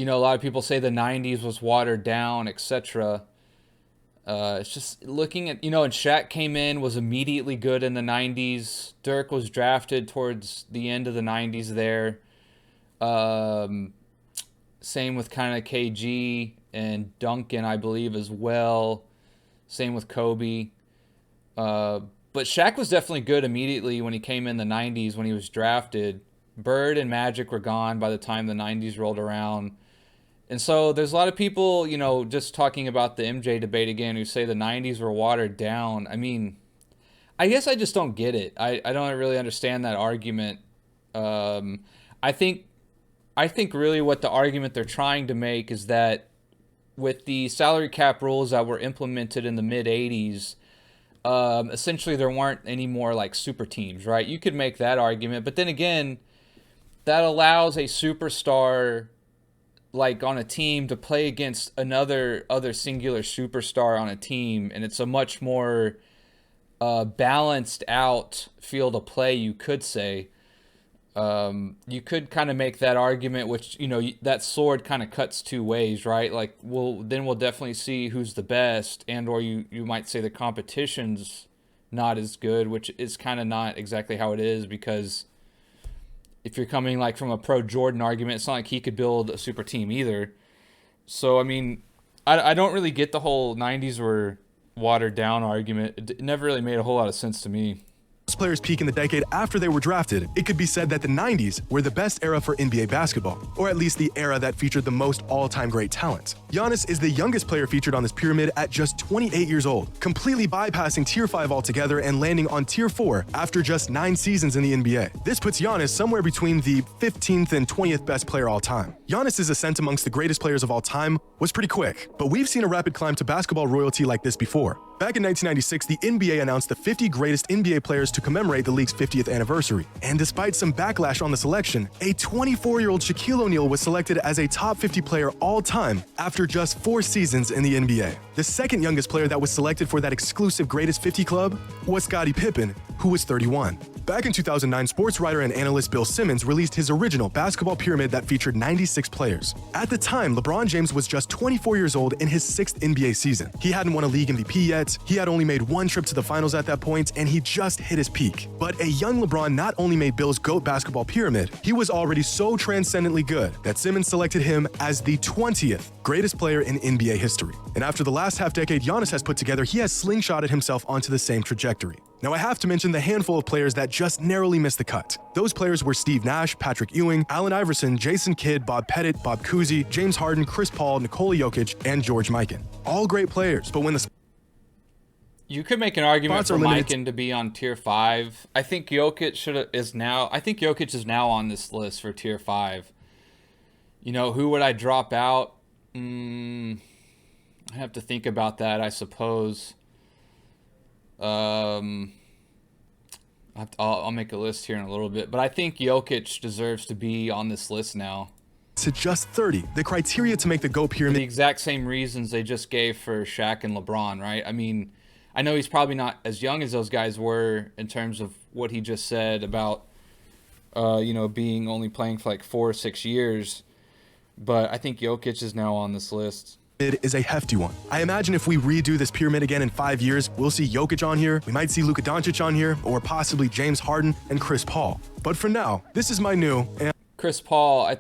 know, a lot of people say the 90s was watered down, etc. It's just looking at, you know, and Shaq came in, was immediately good in the 90s. Dirk was drafted towards the end of the 90s there. Same with kind of KG and Duncan, I believe, as well. Same with Kobe. But Shaq was definitely good immediately when he came in the 90s when he was drafted. Bird and Magic were gone by the time the 90s rolled around. And so there's a lot of people, you know, just talking about the MJ debate again, who say the 90s were watered down. I mean, I guess I just don't get it. I don't really understand that argument. I think really what the argument they're trying to make is that with the salary cap rules that were implemented in the mid-'80s, essentially there weren't any more like super teams, right? You could make that argument. But then again, that allows a superstar like on a team to play against other singular superstar on a team, and it's a much more balanced out field of play, you could say. You could kind of make that argument, which, you know, that sword kind of cuts two ways, right? Like, we'll definitely see who's the best, and or you might say the competition's not as good, which is kind of not exactly how it is, because if you're coming like from a pro Jordan argument, it's not like he could build a super team either. So, I mean, I don't really get the whole 90s were watered down argument. It never really made a whole lot of sense to me. Players peak in the decade after they were drafted, it could be said that the 90s were the best era for NBA basketball, or at least the era that featured the most all-time great talent. Giannis is the youngest player featured on this pyramid at just 28 years old, completely bypassing Tier 5 altogether and landing on Tier 4 after just 9 seasons in the NBA. This puts Giannis somewhere between the 15th and 20th best player all time. Giannis's ascent amongst the greatest players of all time was pretty quick, but we've seen a rapid climb to basketball royalty like this before. Back in 1996, the NBA announced the 50 greatest NBA players to commemorate the league's 50th anniversary. And despite some backlash on the selection, a 24-year-old Shaquille O'Neal was selected as a top 50 player all time after just 4 seasons in the NBA. The second youngest player that was selected for that exclusive greatest 50 club was Scottie Pippen, who was 31. Back in 2009, sports writer and analyst Bill Simmons released his original basketball pyramid that featured 96 players. At the time, LeBron James was just 24 years old in his 6th NBA season. He hadn't won a league MVP yet, he had only made 1 trip to the finals at that point, and he just hit his peak. But a young LeBron not only made Bill's GOAT basketball pyramid, he was already so transcendently good that Simmons selected him as the 20th greatest player in NBA history. And after the last half-decade Giannis has put together, he has slingshotted himself onto the same trajectory. Now, I have to mention the handful of players that just narrowly missed the cut. Those players were Steve Nash, Patrick Ewing, Allen Iverson, Jason Kidd, Bob Pettit, Bob Cousy, James Harden, Chris Paul, Nikola Jokic, and George Mikan. All great players, but when the You could make an argument for Mikan to be on Tier 5. I think Jokic is now on this list for Tier 5. You know, who would I drop out? I have to think about that, I suppose. I'll make a list here in a little bit, but I think Jokic deserves to be on this list now. To just 30, the criteria to make the GOAT pyramid. For the exact same reasons they just gave for Shaq and LeBron, right? I mean, I know he's probably not as young as those guys were in terms of what he just said about, being only playing for like 4 or 6 years. But I think Jokic is now on this list. Is a hefty one. I imagine if we redo this pyramid again in 5 years, we'll see Jokic on here, we might see Luka Doncic on here, or possibly James Harden and Chris Paul. But for now, this is my new and Chris Paul,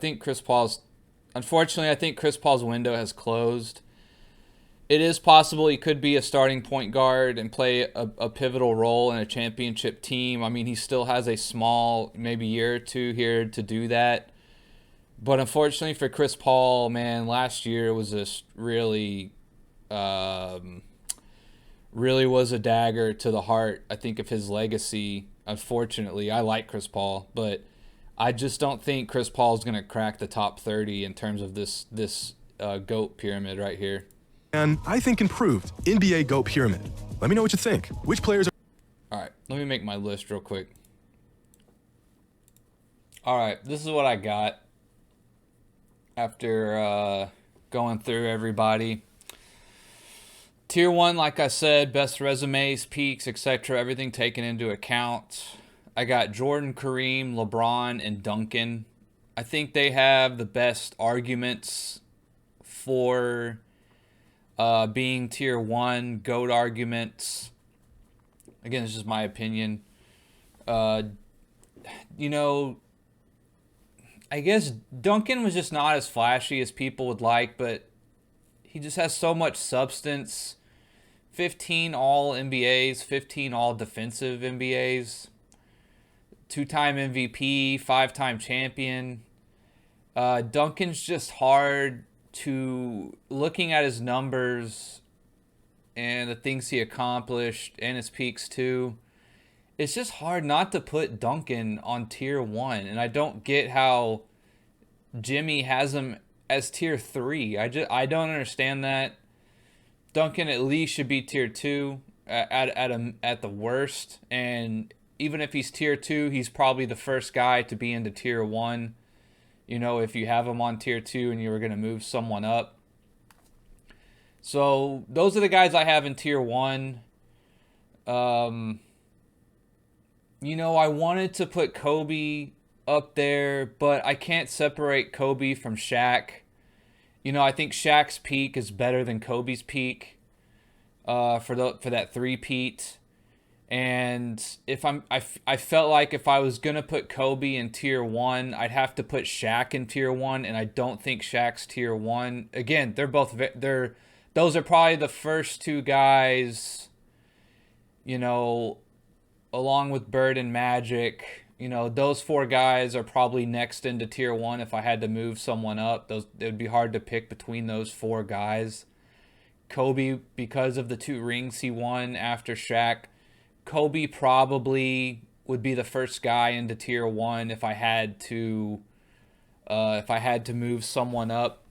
unfortunately, I think Chris Paul's window has closed. It is possible he could be a starting point guard and play a pivotal role in a championship team. I mean, he still has a small, maybe year or two here to do that. But unfortunately for Chris Paul, man, last year was just really was a dagger to the heart, I think, of his legacy. Unfortunately, I like Chris Paul, but I just don't think Chris Paul is going to crack the top 30 in terms of this GOAT pyramid right here. and I think improved NBA GOAT pyramid. Let me know what you think. Which players are All right, let me make my list real quick. All right, this is what I got after going through everybody. Tier 1, like I said, best resumes, peaks, etc., everything taken into account. I got Jordan, Kareem, LeBron, and Duncan. I think they have the best arguments for being tier 1, GOAT arguments. Again, this is my opinion. I guess Duncan was just not as flashy as people would like, but he just has so much substance. 15 all NBAs, 15 all defensive NBAs, 2-time MVP, 5-time champion. Duncan's just hard to, looking at his numbers and the things he accomplished and his peaks too, it's just hard not to put Duncan on tier 1. And I don't get how Jimmy has him as tier 3. I don't understand that. Duncan at least should be tier 2 at the worst, and even if he's tier 2, he's probably the first guy to be into tier 1. If you have him on tier 2 and you were going to move someone up. So those are the guys I have in tier 1. I wanted to put Kobe up there, but I can't separate Kobe from Shaq. I think Shaq's peak is better than Kobe's peak for that three-peat. And I felt like if I was gonna put Kobe in tier 1, I'd have to put Shaq in tier 1, and I don't think Shaq's tier 1. Again, those are probably the first two guys, along with Bird and Magic. Those four guys are probably next into tier 1 if I had to move someone up. It would be hard to pick between those four guys. Kobe, because of the 2 rings he won after Shaq, Kobe probably would be the first guy into tier 1 if I had to move someone up.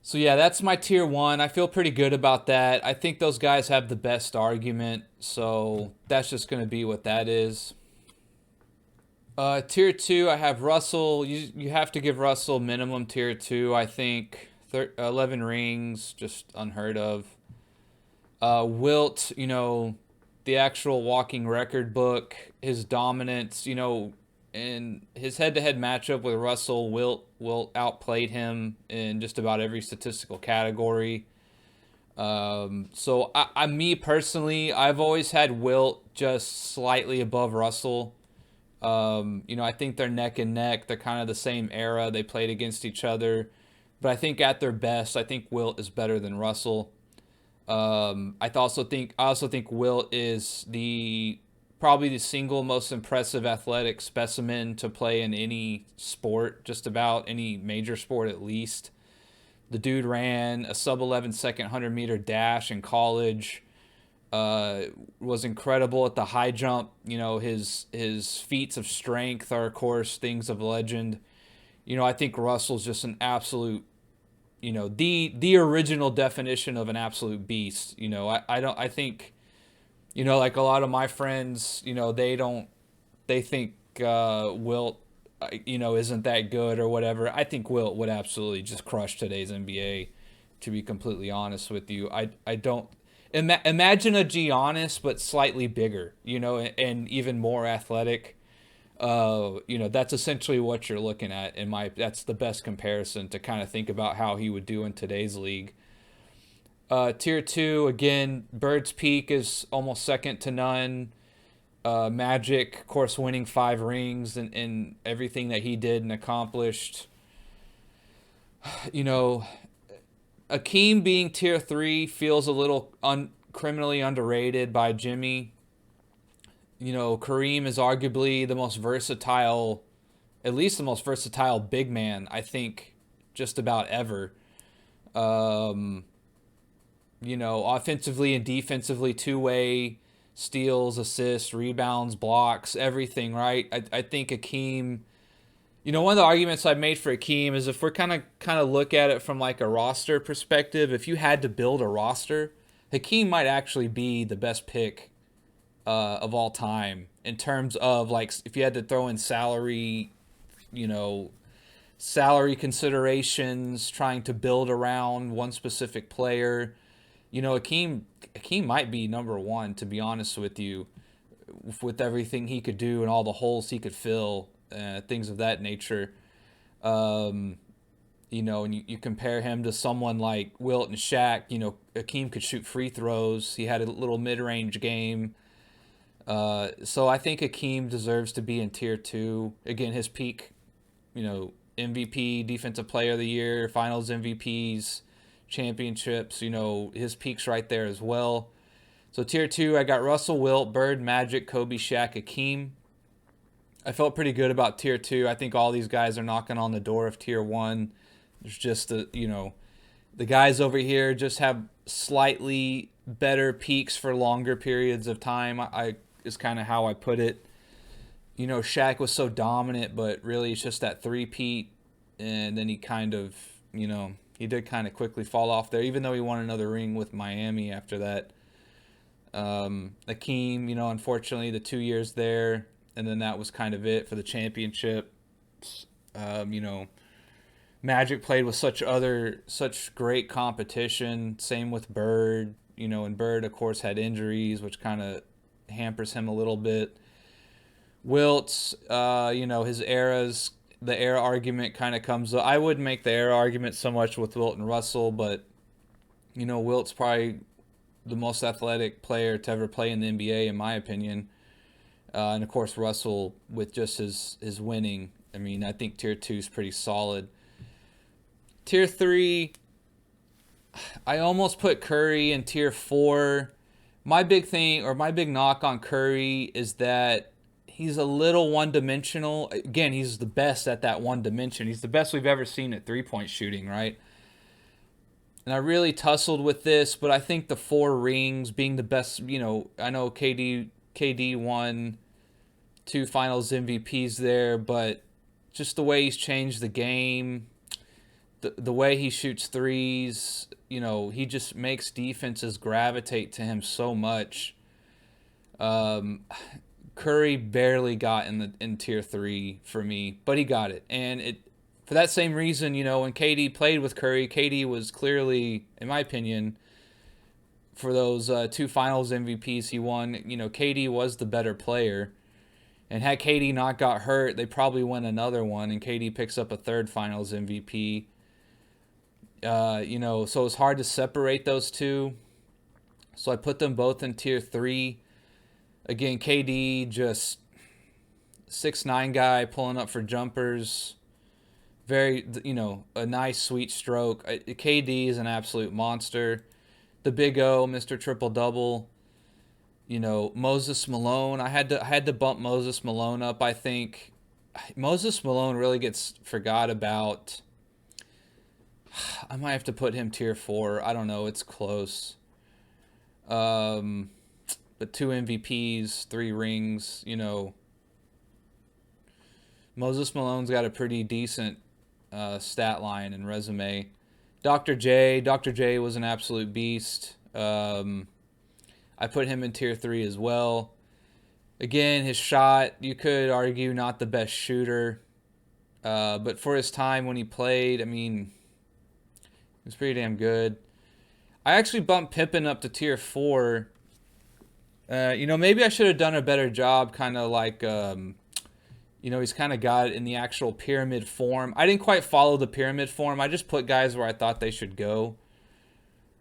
So yeah, that's my tier 1. I feel pretty good about that. I think those guys have the best argument, so that's just going to be what that is. Tier 2, I have Russell. You have to give Russell minimum tier 2, I think. 11 rings, just unheard of. Wilt, the actual walking record book, his dominance, in his head-to-head matchup with Russell, Wilt outplayed him in just about every statistical category. So me personally, I've always had Wilt just slightly above Russell. I think they're neck and neck. They're kind of the same era. They played against each other. But I think at their best, I think Wilt is better than Russell. I also think Wilt is probably the single most impressive athletic specimen to play in any sport, just about any major sport at least. The dude ran a sub-11 second 100-meter dash in college. Was incredible at the high jump. His feats of strength are, of course, things of legend. I think Russell's just an absolute, the original definition of an absolute beast. I think, like a lot of my friends, they think Wilt, isn't that good or whatever. I think Wilt would absolutely just crush today's NBA, to be completely honest with you. I don't, Imagine a Giannis, but slightly bigger, and even more athletic. That's essentially what you're looking at. That's the best comparison to kind of think about how he would do in today's league. Tier 2, again, Bird's peak is almost second to none. Magic, of course, winning 5 rings and everything that he did and accomplished. Akeem being tier 3 feels a little criminally underrated by Jimmy. Kareem is arguably the most versatile, at least the most versatile big man, I think, just about ever. Offensively and defensively, two-way, steals, assists, rebounds, blocks, everything, right? I think Akeem, one of the arguments I've made for Akeem is if we're kind of look at it from like a roster perspective, if you had to build a roster, Hakeem might actually be the best pick of all time in terms of like if you had to throw in salary considerations, trying to build around one specific player. Hakeem might be number one, to be honest with you, with everything he could do and all the holes he could fill, things of that nature. And you compare him to someone like Wilt and Shaq. Hakeem could shoot free throws. He had a little mid-range game. So I think Hakeem deserves to be in tier 2. Again, his peak, MVP, Defensive Player of the Year, Finals MVPs, championships, his peak's right there as well. So tier 2, I got Russell, Wilt, Bird, Magic, Kobe, Shaq, Hakeem. I felt pretty good about tier 2. I think all these guys are knocking on the door of tier 1. There's just the guys over here just have slightly better peaks for longer periods of time. I is kind of how I put it. Shaq was so dominant, but really it's just that three-peat, and then he kind of, he did kind of quickly fall off there, even though he won another ring with Miami after that. Hakeem, unfortunately, the 2 years there, and then that was kind of it for the championship. Magic played with such great competition. Same with Bird, and Bird, of course, had injuries, which kind of hampers him a little bit. Wilt's, his eras, the era argument kind of comes up. I wouldn't make the era argument so much with Wilt and Russell, but, Wilt's probably the most athletic player to ever play in the NBA, in my opinion. And, of course, Russell, with just his winning, I think tier 2 is pretty solid. Tier 3, I almost put Curry in tier 4. My big knock on Curry is that he's a little one-dimensional. Again, he's the best at that one dimension. He's the best we've ever seen at three-point shooting, right? And I really tussled with this, but I think the 4 rings being the best, I know KD won 2 finals MVPs there, but just the way he's changed the game, the way he shoots threes, he just makes defenses gravitate to him so much. Curry barely got in tier 3 for me, but he got it. And for that same reason, when KD played with Curry, KD was clearly, in my opinion, for those 2 finals MVPs he won, KD was the better player. And had KD not got hurt, they probably win another one, and KD picks up a 3rd finals MVP. So it's hard to separate those two. So I put them both in tier 3. Again, KD, just 6'9" guy pulling up for jumpers. Very, a nice sweet stroke. KD is an absolute monster. The Big O, Mr. Triple Double. Moses Malone. I had to bump Moses Malone up, I think. Moses Malone really gets forgot about. I might have to put him tier 4. I don't know. It's close. But 2 MVPs, 3 rings, Moses Malone's got a pretty decent stat line and resume. Dr. J was an absolute beast. I put him in tier 3 as well. Again, his shot, you could argue not the best shooter. But for his time when he played, it was pretty damn good. I actually bumped Pippen up to tier 4. Maybe I should have done a better job, kind of like, he's kind of got it in the actual pyramid form. I didn't quite follow the pyramid form. I just put guys where I thought they should go.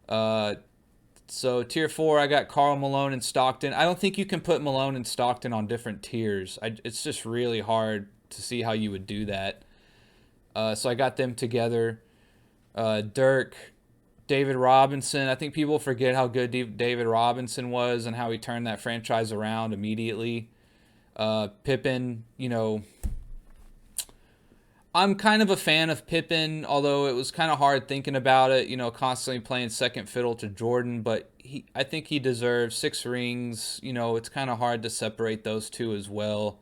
So tier 4, I got Karl Malone and Stockton. I don't think you can put Malone and Stockton on different tiers. It's just really hard to see how you would do that. So I got them together. Dirk, David Robinson. I think people forget how good David Robinson was and how he turned that franchise around immediately. Pippen, I'm kind of a fan of Pippen, although it was kind of hard thinking about it, constantly playing second fiddle to Jordan, but I think he deserves 6 rings. It's kind of hard to separate those two as well.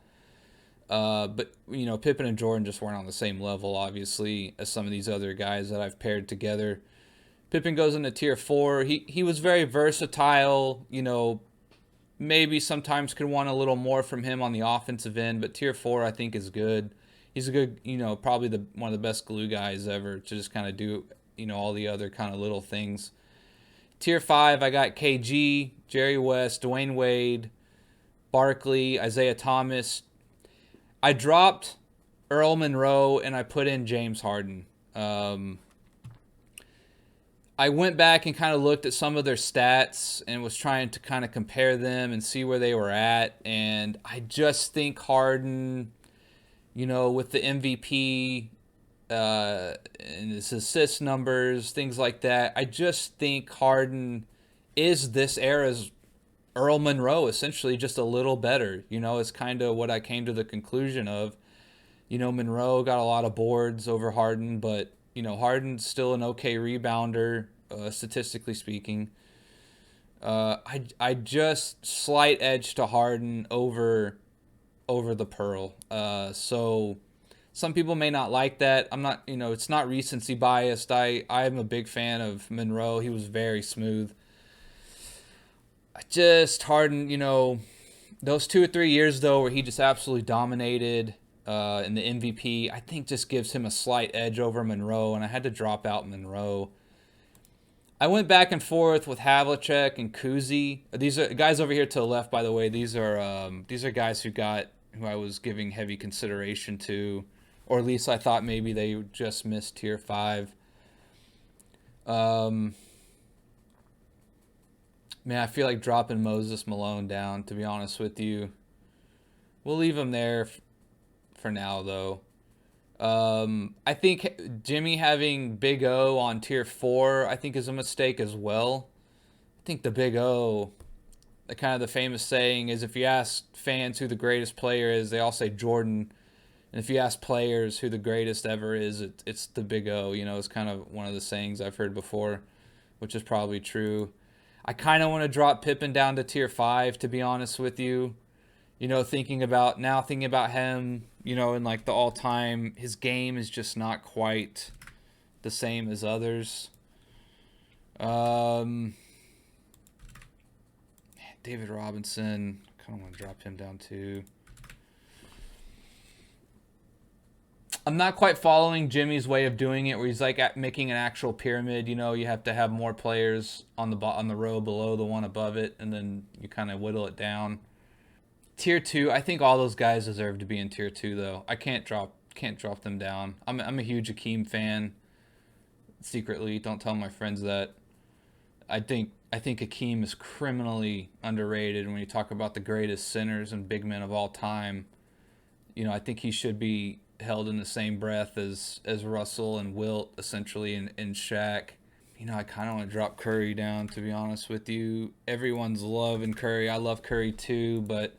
But Pippen and Jordan just weren't on the same level, obviously, as some of these other guys that I've paired together. Pippen goes into tier 4. He was very versatile, maybe sometimes could want a little more from him on the offensive end, but tier 4 I think is good. He's a good, probably one of the best glue guys ever to just kind of do, all the other kind of little things. Tier 5, I got KG, Jerry West, Dwayne Wade, Barkley, Isaiah Thomas. I dropped Earl Monroe and I put in James Harden. I went back and kind of looked at some of their stats and was trying to kind of compare them and see where they were at. And I just think Harden, with the MVP and his assist numbers, things like that, I just think Harden is this era's Earl Monroe, essentially just a little better. It's kind of what I came to the conclusion of. Monroe got a lot of boards over Harden, but Harden's still an okay rebounder, statistically speaking. I just slight edge to Harden over the Pearl. So some people may not like that. I'm not, it's not recency biased. I'm a big fan of Monroe. He was very smooth. Just Harden, those 2 or 3 years though where he just absolutely dominated in the MVP, I think just gives him a slight edge over Monroe, and I had to drop out Monroe. I went back and forth with Havlicek and Kuzi. These are guys over here to the left, by the way. These are guys who I was giving heavy consideration to, or at least I thought maybe they just missed tier 5. Man, I feel like dropping Moses Malone down, to be honest with you. We'll leave him there for now, though. I think Jimmy having Big O on tier 4, I think is a mistake as well. I think the Big O, the famous saying is, if you ask fans who the greatest player is, they all say Jordan. And if you ask players who the greatest ever is, it's the Big O. It's kind of one of the sayings I've heard before, which is probably true. I kind of want to drop Pippen down to tier 5, to be honest with you. Thinking about him, in like the all-time, his game is just not quite the same as others. David Robinson, kind of want to drop him down too. I'm not quite following Jimmy's way of doing it, where he's like making an actual pyramid. You have to have more players on the row below the one above it, and then you kind of whittle it down. Tier 2, I think all those guys deserve to be in tier 2, though. I can't drop them down. I'm a huge Hakeem fan. Secretly, don't tell my friends that. I think Hakeem is criminally underrated when you talk about the greatest centers and big men of all time. I think he should be held in the same breath as Russell and Wilt, essentially, and Shaq. I kind of want to drop Curry down, to be honest with you. Everyone's loving Curry. I love Curry too, but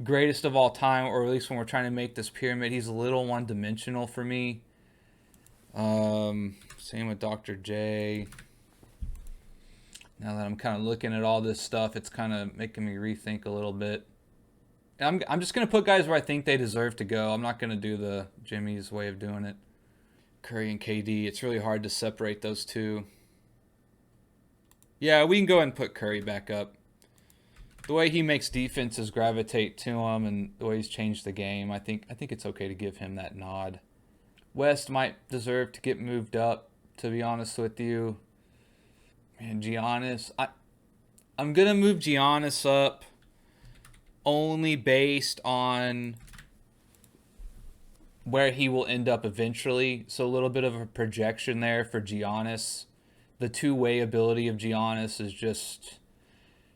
greatest of all time, or at least when we're trying to make this pyramid, he's a little one-dimensional for me. Same with Dr. J. Now that I'm kind of looking at all this stuff, it's kind of making me rethink a little bit. I'm just going to put guys where I think they deserve to go. I'm not going to do the Jimmy's way of doing it. Curry and KD, it's really hard to separate those two. Yeah, we can go ahead and put Curry back up. The way he makes defenses gravitate to him and the way he's changed the game, I think it's okay to give him that nod. West might deserve to get moved up, to be honest with you. Man, Giannis. I'm gonna move Giannis up only based on where he will end up eventually. So a little bit of a projection there for Giannis. The two-way ability of Giannis is just,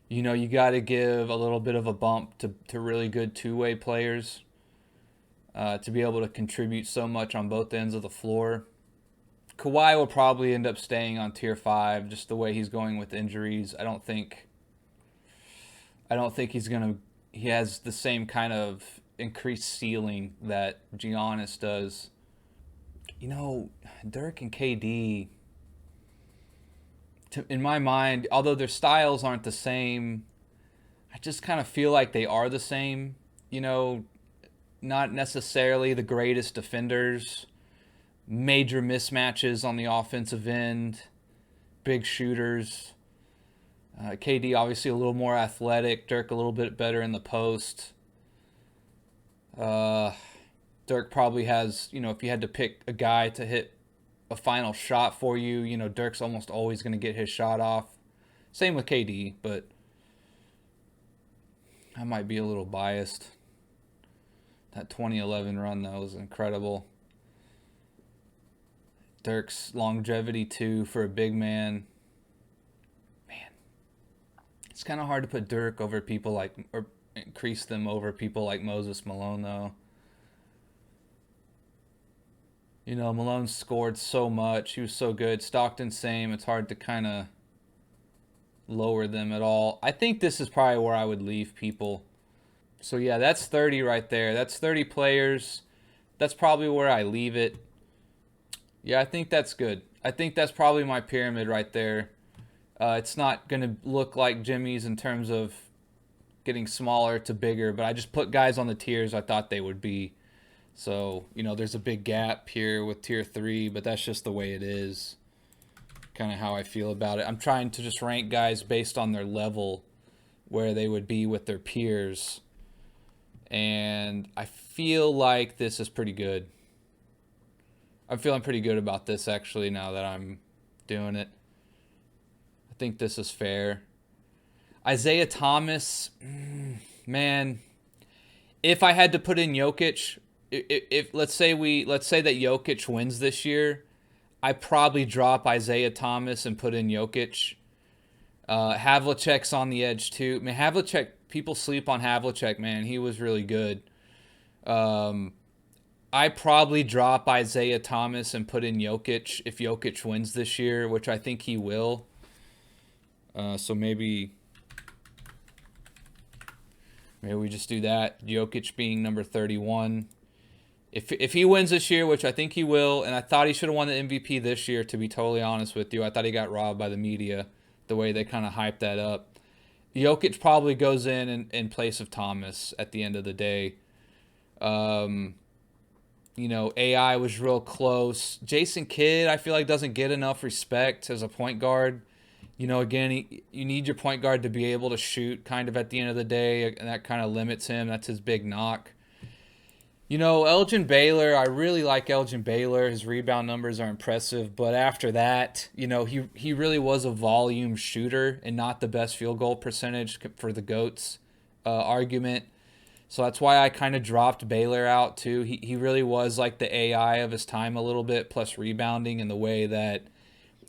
you got to give a little bit of a bump to really good two-way players to be able to contribute so much on both ends of the floor. Kawhi will probably end up staying on tier 5, just the way he's going with injuries. I don't think he has the same kind of increased ceiling that Giannis does. Dirk and KD, in my mind, although their styles aren't the same, I just kind of feel like they are the same. Not necessarily the greatest defenders, major mismatches on the offensive end, big shooters. KD obviously a little more athletic, Dirk a little bit better in the post. Dirk probably has, if you had to pick a guy to hit a final shot for you, Dirk's almost always going to get his shot off. Same with KD, but I might be a little biased. That 2011 run, though, was incredible. Dirk's longevity, too, for a big man. Man, it's kind of hard to put Dirk over people like, or increase them over people like Moses Malone, though. Malone scored so much. He was so good. Stockton, same. It's hard to kind of lower them at all. I think this is probably where I would leave people. So, yeah, that's 30 right there. That's 30 players. That's probably where I leave it. Yeah, I think that's good. I think that's probably my pyramid right there. It's not going to look like Jimmy's in terms of getting smaller to bigger, but I just put guys on the tiers I thought they would be. So, there's a big gap here with tier 3, but that's just the way it is. Kind of how I feel about it. I'm trying to just rank guys based on their level, where they would be with their peers. And I feel like this is pretty good. I'm feeling pretty good about this, actually, now that I'm doing it. I think this is fair. Isaiah Thomas, man, if I had to put in Jokic, if let's say that Jokic wins this year, I probably drop Isaiah Thomas and put in Jokic. Havlicek's on the edge too. I mean, Havlicek, people sleep on Havlicek, man. He was really good. I probably drop Isaiah Thomas and put in Jokic if Jokic wins this year, which I think he will. So maybe we just do that. Jokic being number 31. If he wins this year, which I think he will, and I thought he should have won the MVP this year, to be totally honest with you. I thought he got robbed by the media, the way they kind of hyped that up. Jokic probably goes in place of Thomas at the end of the day. AI was real close. Jason Kidd, I feel like, doesn't get enough respect as a point guard. Again, you need your point guard to be able to shoot kind of at the end of the day, and that kind of limits him. That's his big knock. Elgin Baylor, I really like Elgin Baylor. His rebound numbers are impressive, but after that, he really was a volume shooter and not the best field goal percentage for the GOATs argument. So that's why I kind of dropped Baylor out too. He really was like the AI of his time a little bit, plus rebounding in the way that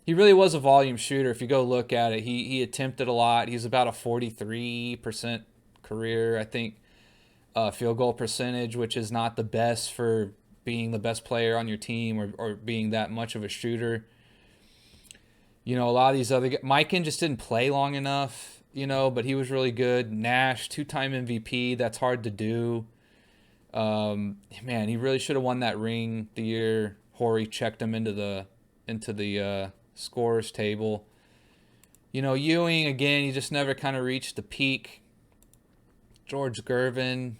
he really was a volume shooter. If you go look at it, he attempted a lot. He's about a 43% career, I think, field goal percentage, which is not the best for being the best player on your team or being that much of a shooter. A lot of these other guys, Mikan just didn't play long enough, but he was really good. Nash, 2-time MVP, that's hard to do. Man, he really should have won that ring the year Horry checked him into the scorers table. Ewing, again, he just never kind of reached the peak. George Gervin,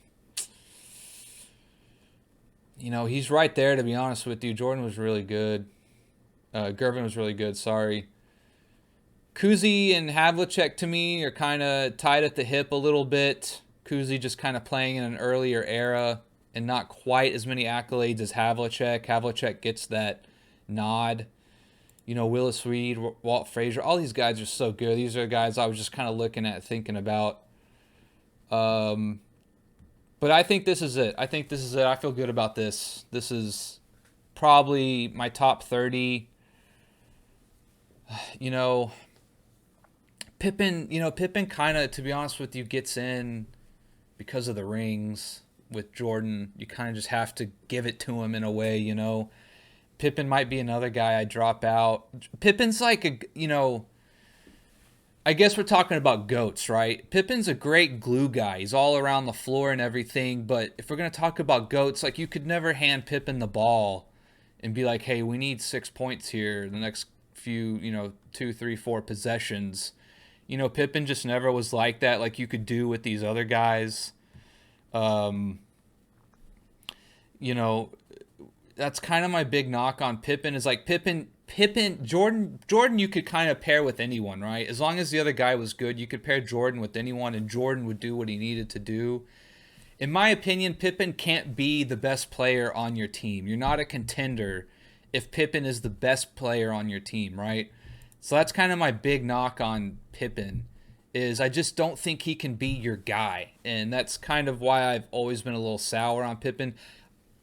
he's right there, to be honest with you. Jordan was really good. Gervin was really good, sorry. Kuzi and Havlicek, to me, are kind of tied at the hip a little bit. Kuzi just kind of playing in an earlier era and not quite as many accolades as Havlicek. Havlicek gets that nod. You know, Willis Reed, Walt Frazier, all these guys are so good. These are guys I was just kind of looking at, thinking about. But I think this is it. I think this is it. I feel good about this. This is probably my top 30. You know, Pippen kind of, to be honest with you, gets in because of the rings with Jordan. You kind of just have to give it to him in a way, you know. Pippen might be another guy I drop out. Pippen's like I guess we're talking about GOATs, right? Pippen's a great glue guy. He's all around the floor and everything. But if we're going to talk about GOATs, like, you could never hand Pippen the ball and be like, hey, we need 6 points here the next few, 2, 3, 4 possessions. Pippen just never was like that, like you could do with these other guys. That's kind of my big knock on Pippen, is like Pippen, Jordan, you could kind of pair with anyone, right? As long as the other guy was good, you could pair Jordan with anyone, and Jordan would do what he needed to do. In my opinion, Pippen can't be the best player on your team. You're not a contender if Pippen is the best player on your team, right? So that's kind of my big knock on Pippen, is I just don't think he can be your guy. And that's kind of why I've always been a little sour on Pippen.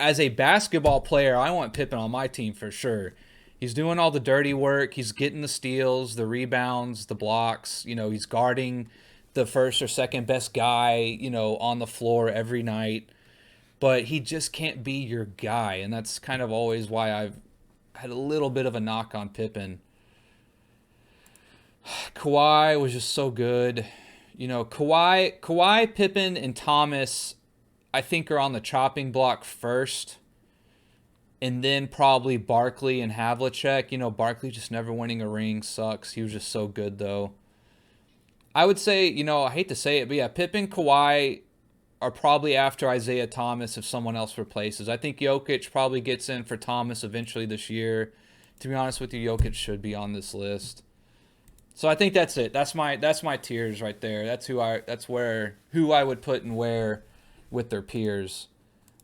As a basketball player, I want Pippen on my team for sure. He's doing all the dirty work. He's getting the steals, the rebounds, the blocks. He's guarding the first or second best guy, on the floor every night. But he just can't be your guy. And that's kind of always why I've had a little bit of a knock on Pippen. Kawhi was just so good. Kawhi, Pippen, and Thomas, I think, are on the chopping block first. And then probably Barkley and Havlicek. Barkley just never winning a ring sucks. He was just so good, though. I would say, I hate to say it, but yeah, Pippen, Kawhi are probably after Isaiah Thomas if someone else replaces. I think Jokic probably gets in for Thomas eventually this year. To be honest with you, Jokic should be on this list. So I think that's it. That's my tiers right there. That's who I would put and where with their peers.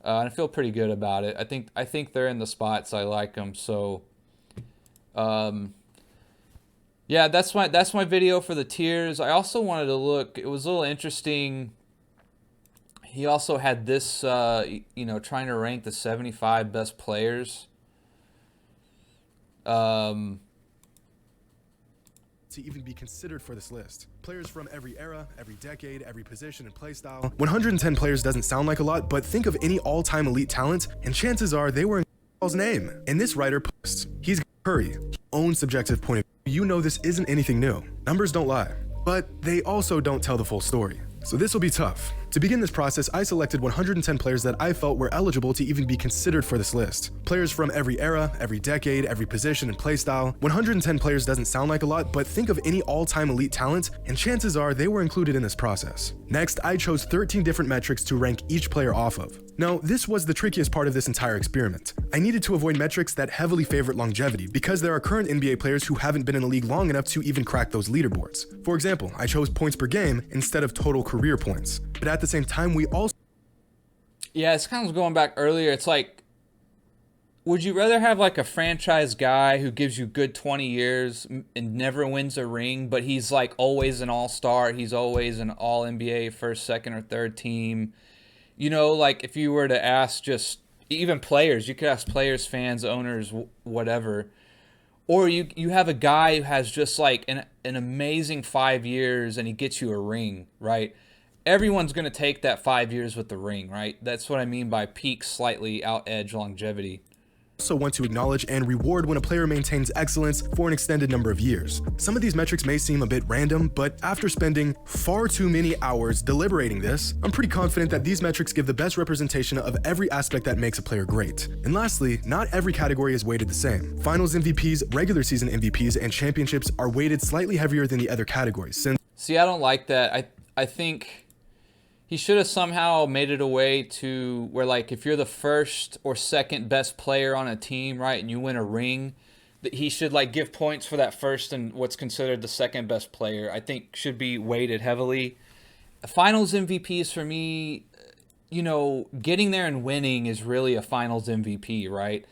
And I feel pretty good about it. I think they're in the spots I like them. So, yeah, that's my video for the tiers. I also wanted to look. It was a little interesting. He also had this, trying to rank the 75 best players. To even be considered for this list. Players from every era, every decade, every position and play style. 110 players doesn't sound like a lot, but think of any all-time elite talent, and chances are they were in Paul's name. And this writer posts, he's Curry, his own subjective point of view. This isn't anything new. Numbers don't lie, but they also don't tell the full story. So this will be tough. To begin this process, I selected 110 players that I felt were eligible to even be considered for this list. Players from every era, every decade, every position and play style. 110 players doesn't sound like a lot, but think of any all-time elite talent, and chances are they were included in this process. Next, I chose 13 different metrics to rank each player off of. Now, this was the trickiest part of this entire experiment. I needed to avoid metrics that heavily favorite longevity, because there are current NBA players who haven't been in the league long enough to even crack those leaderboards. For example, I chose points per game instead of total career points. But at the same time, we also... Yeah, it's kind of going back earlier. It's like, would you rather have like a franchise guy who gives you good 20 years and never wins a ring, but he's like always an all-star, he's always an all-NBA first, second, or third team? Like if you were to ask just even players, you could ask players, fans, owners, whatever. Or you have a guy who has just like an amazing 5 years and he gets you a ring, right? Everyone's going to take that 5 years with the ring, right? That's what I mean by peak slightly out-edge longevity. Also want to acknowledge and reward when a player maintains excellence for an extended number of years. Some of these metrics may seem a bit random, but after spending far too many hours deliberating this, I'm pretty confident that these metrics give the best representation of every aspect that makes a player great. And lastly, not every category is weighted the same. Finals MVPs, regular season MVPs, and championships are weighted slightly heavier than the other categories. See, I don't like that. I think he should have somehow made it a way to where, like, if you're the first or second best player on a team, right, and you win a ring, that he should, like, give points for that first and what's considered the second best player. I think should be weighted heavily. Finals MVPs for me, getting there and winning is really a Finals MVP, right?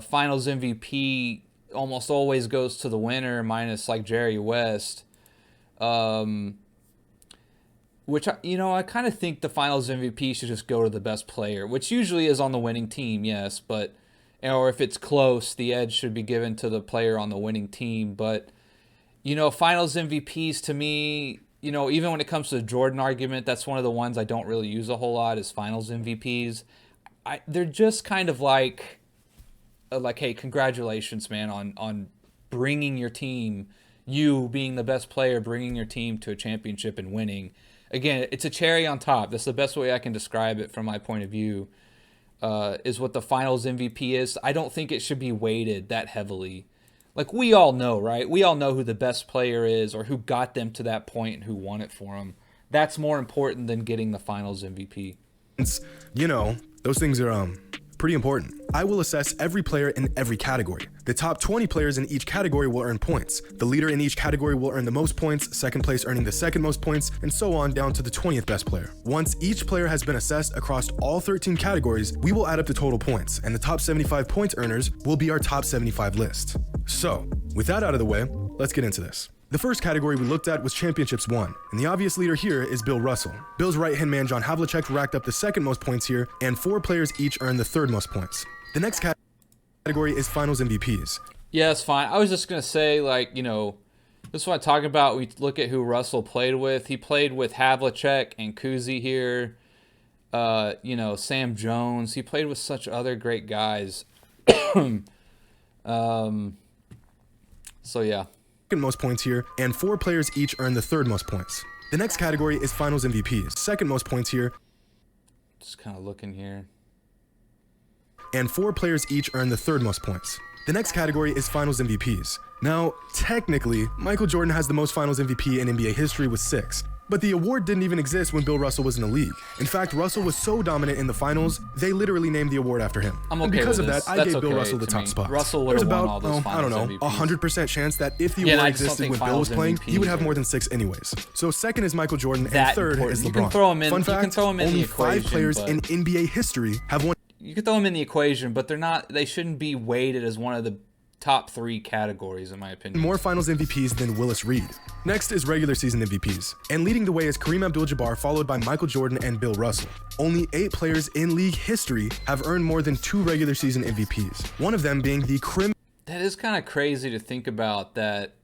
Finals MVP almost always goes to the winner, minus like Jerry West. Which, I kind of think the finals MVP should just go to the best player, which usually is on the winning team, yes, but, or if it's close, the edge should be given to the player on the winning team. But, finals MVPs to me, even when it comes to the Jordan argument, that's one of the ones I don't really use a whole lot is finals MVPs. They're just kind of like, hey, congratulations, man, on bringing your team, you being the best player, bringing your team to a championship and winning. Again, it's a cherry on top. That's the best way I can describe it from my point of view, is what the finals MVP is. I don't think it should be weighted that heavily. Like, we all know, right? We all know who the best player is or who got them to that point and who won it for them. That's more important than getting the finals MVP. Those things are pretty important. I will assess every player in every category. The top 20 players in each category will earn points. The leader in each category will earn the most points, second place earning the second most points, and so on down to the 20th best player. Once each player has been assessed across all 13 categories, we will add up the total points, and the top 75 points earners will be our top 75 list. So, with that out of the way, let's get into this. The first category we looked at was Championships 1, and the obvious leader here is Bill Russell. Bill's right-hand man John Havlicek racked up the second most points here, and 4 players each earned the third most points. The next category is Finals MVPs. Yeah, it's fine. I was just going to say, this is what I'm talking about. We look at who Russell played with. He played with Havlicek and Kuzi here, Sam Jones. He played with such other great guys. So, yeah. Most points here, and 4 players each earn the third most points. The next category is Finals MVPs. Second most points here. Just kind of looking here. And 4 players each earn the third most points. The next category is Finals MVPs. Now, technically, Michael Jordan has the most Finals MVP in NBA history with 6. But the award didn't even exist when Bill Russell was in the league. In fact, Russell was so dominant in the finals, they literally named the award after him. I'm okay and because with of this. that, I That's gave Bill okay Russell the to top me. spot. Russell would There's have won about, all those finals MVPs. 100% chance that if the award existed when Bill was playing, he would have more than 6 anyways. So second is Michael Jordan, and third is LeBron. You can throw him in. Fun fact, only 5 players in but NBA history have won. You can throw them in the equation, but they're not. They shouldn't be weighted as one of the top 3 categories, in my opinion. More finals MVPs than Willis Reed. Next is regular season MVPs, and leading the way is Kareem Abdul-Jabbar, followed by Michael Jordan and Bill Russell. Only 8 players in league history have earned more than 2 regular season MVPs, one of them being the That is kind of crazy to think about that.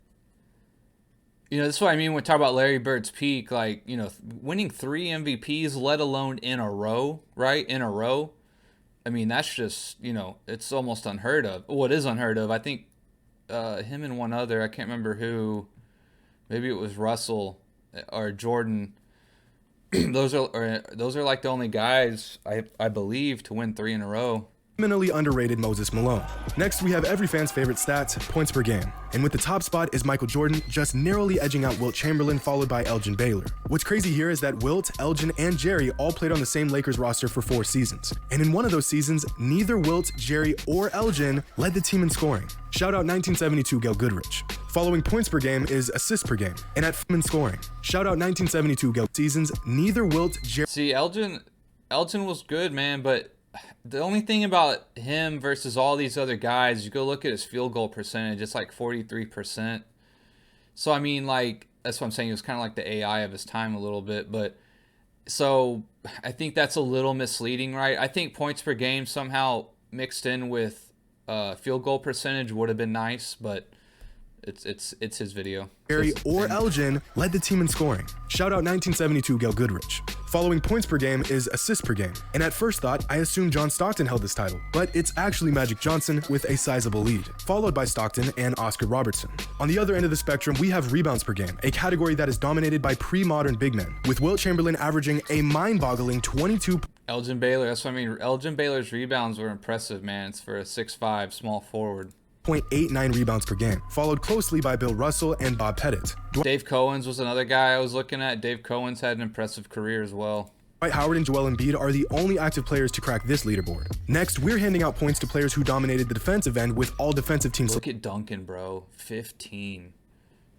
This is what I mean when we talk about Larry Bird's peak, winning 3 MVPs, let alone in a row, right? In a row. I mean, that's just, it's almost unheard of. Well, it is unheard of. I think him and one other, I can't remember who, maybe it was Russell or Jordan. those are like the only guys, I believe, to win 3 in a row. Criminally underrated Moses Malone. Next, we have every fan's favorite stats, points per game. And with the top spot is Michael Jordan, just narrowly edging out Wilt Chamberlain, followed by Elgin Baylor. What's crazy here is that Wilt, Elgin, and Jerry all played on the same Lakers roster for 4 seasons. And in one of those seasons, neither Wilt, Jerry, or Elgin led the team in scoring. Shout out 1972 Gail Goodrich. Following points per game is assists per game. And at in scoring, shout out 1972 Gail seasons, neither Wilt, Jerry... See, Elgin was good, man, but the only thing about him versus all these other guys, you go look at his field goal percentage, it's like 43%. So, I mean, that's what I'm saying. He was kind of like the AI of his time a little bit. But so I think that's a little misleading, right? I think points per game somehow mixed in with field goal percentage would have been nice, but it's his video. Jerry or Elgin led the team in scoring. Shout out 1972 Gail Goodrich. Following points per game is assists per game. And at first thought, I assumed John Stockton held this title, but it's actually Magic Johnson with a sizable lead, followed by Stockton and Oscar Robertson. On the other end of the spectrum, we have rebounds per game, a category that is dominated by pre-modern big men, with Wilt Chamberlain averaging a mind-boggling 22. Elgin Baylor, that's what I mean. Elgin Baylor's rebounds were impressive, man. It's for a 6'5" small forward. 0.89 rebounds per game, followed closely by Bill Russell and Bob Pettit. Dave Cowens was another guy I was looking at. Dave Cowens had an impressive career as well. Dwight Howard and Joel Embiid are the only active players to crack this leaderboard. Next, we're handing out points to players who dominated the defensive end with all defensive teams. Look at Duncan, bro. 15.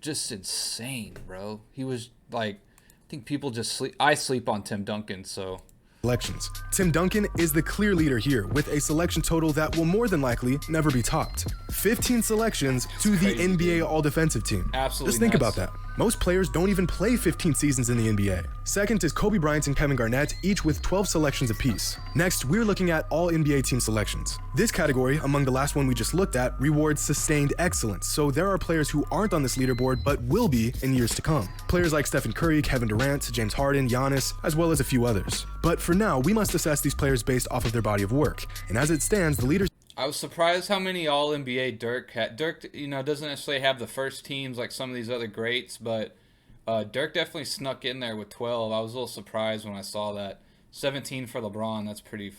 Just insane, bro. He was I think people just sleep. I sleep on Tim Duncan, so selections. Tim Duncan is the clear leader here with a selection total that will more than likely never be topped. 15 selections to the crazy, NBA dude. All-Defensive Team. Absolutely Just think nuts. about that. Most players don't even play 15 seasons in the NBA. Second is Kobe Bryant and Kevin Garnett, each with 12 selections apiece. Next, we're looking at all NBA team selections. This category, among the last one we just looked at, rewards sustained excellence, so there are players who aren't on this leaderboard but will be in years to come. Players like Stephen Curry, Kevin Durant, James Harden, Giannis, as well as a few others. But for now, we must assess these players based off of their body of work. And as it stands, the leaders I was surprised how many All-NBA Dirk had. Dirk, doesn't necessarily have the first teams like some of these other greats, but Dirk definitely snuck in there with 12. I was a little surprised when I saw that. 17 for LeBron. That's pretty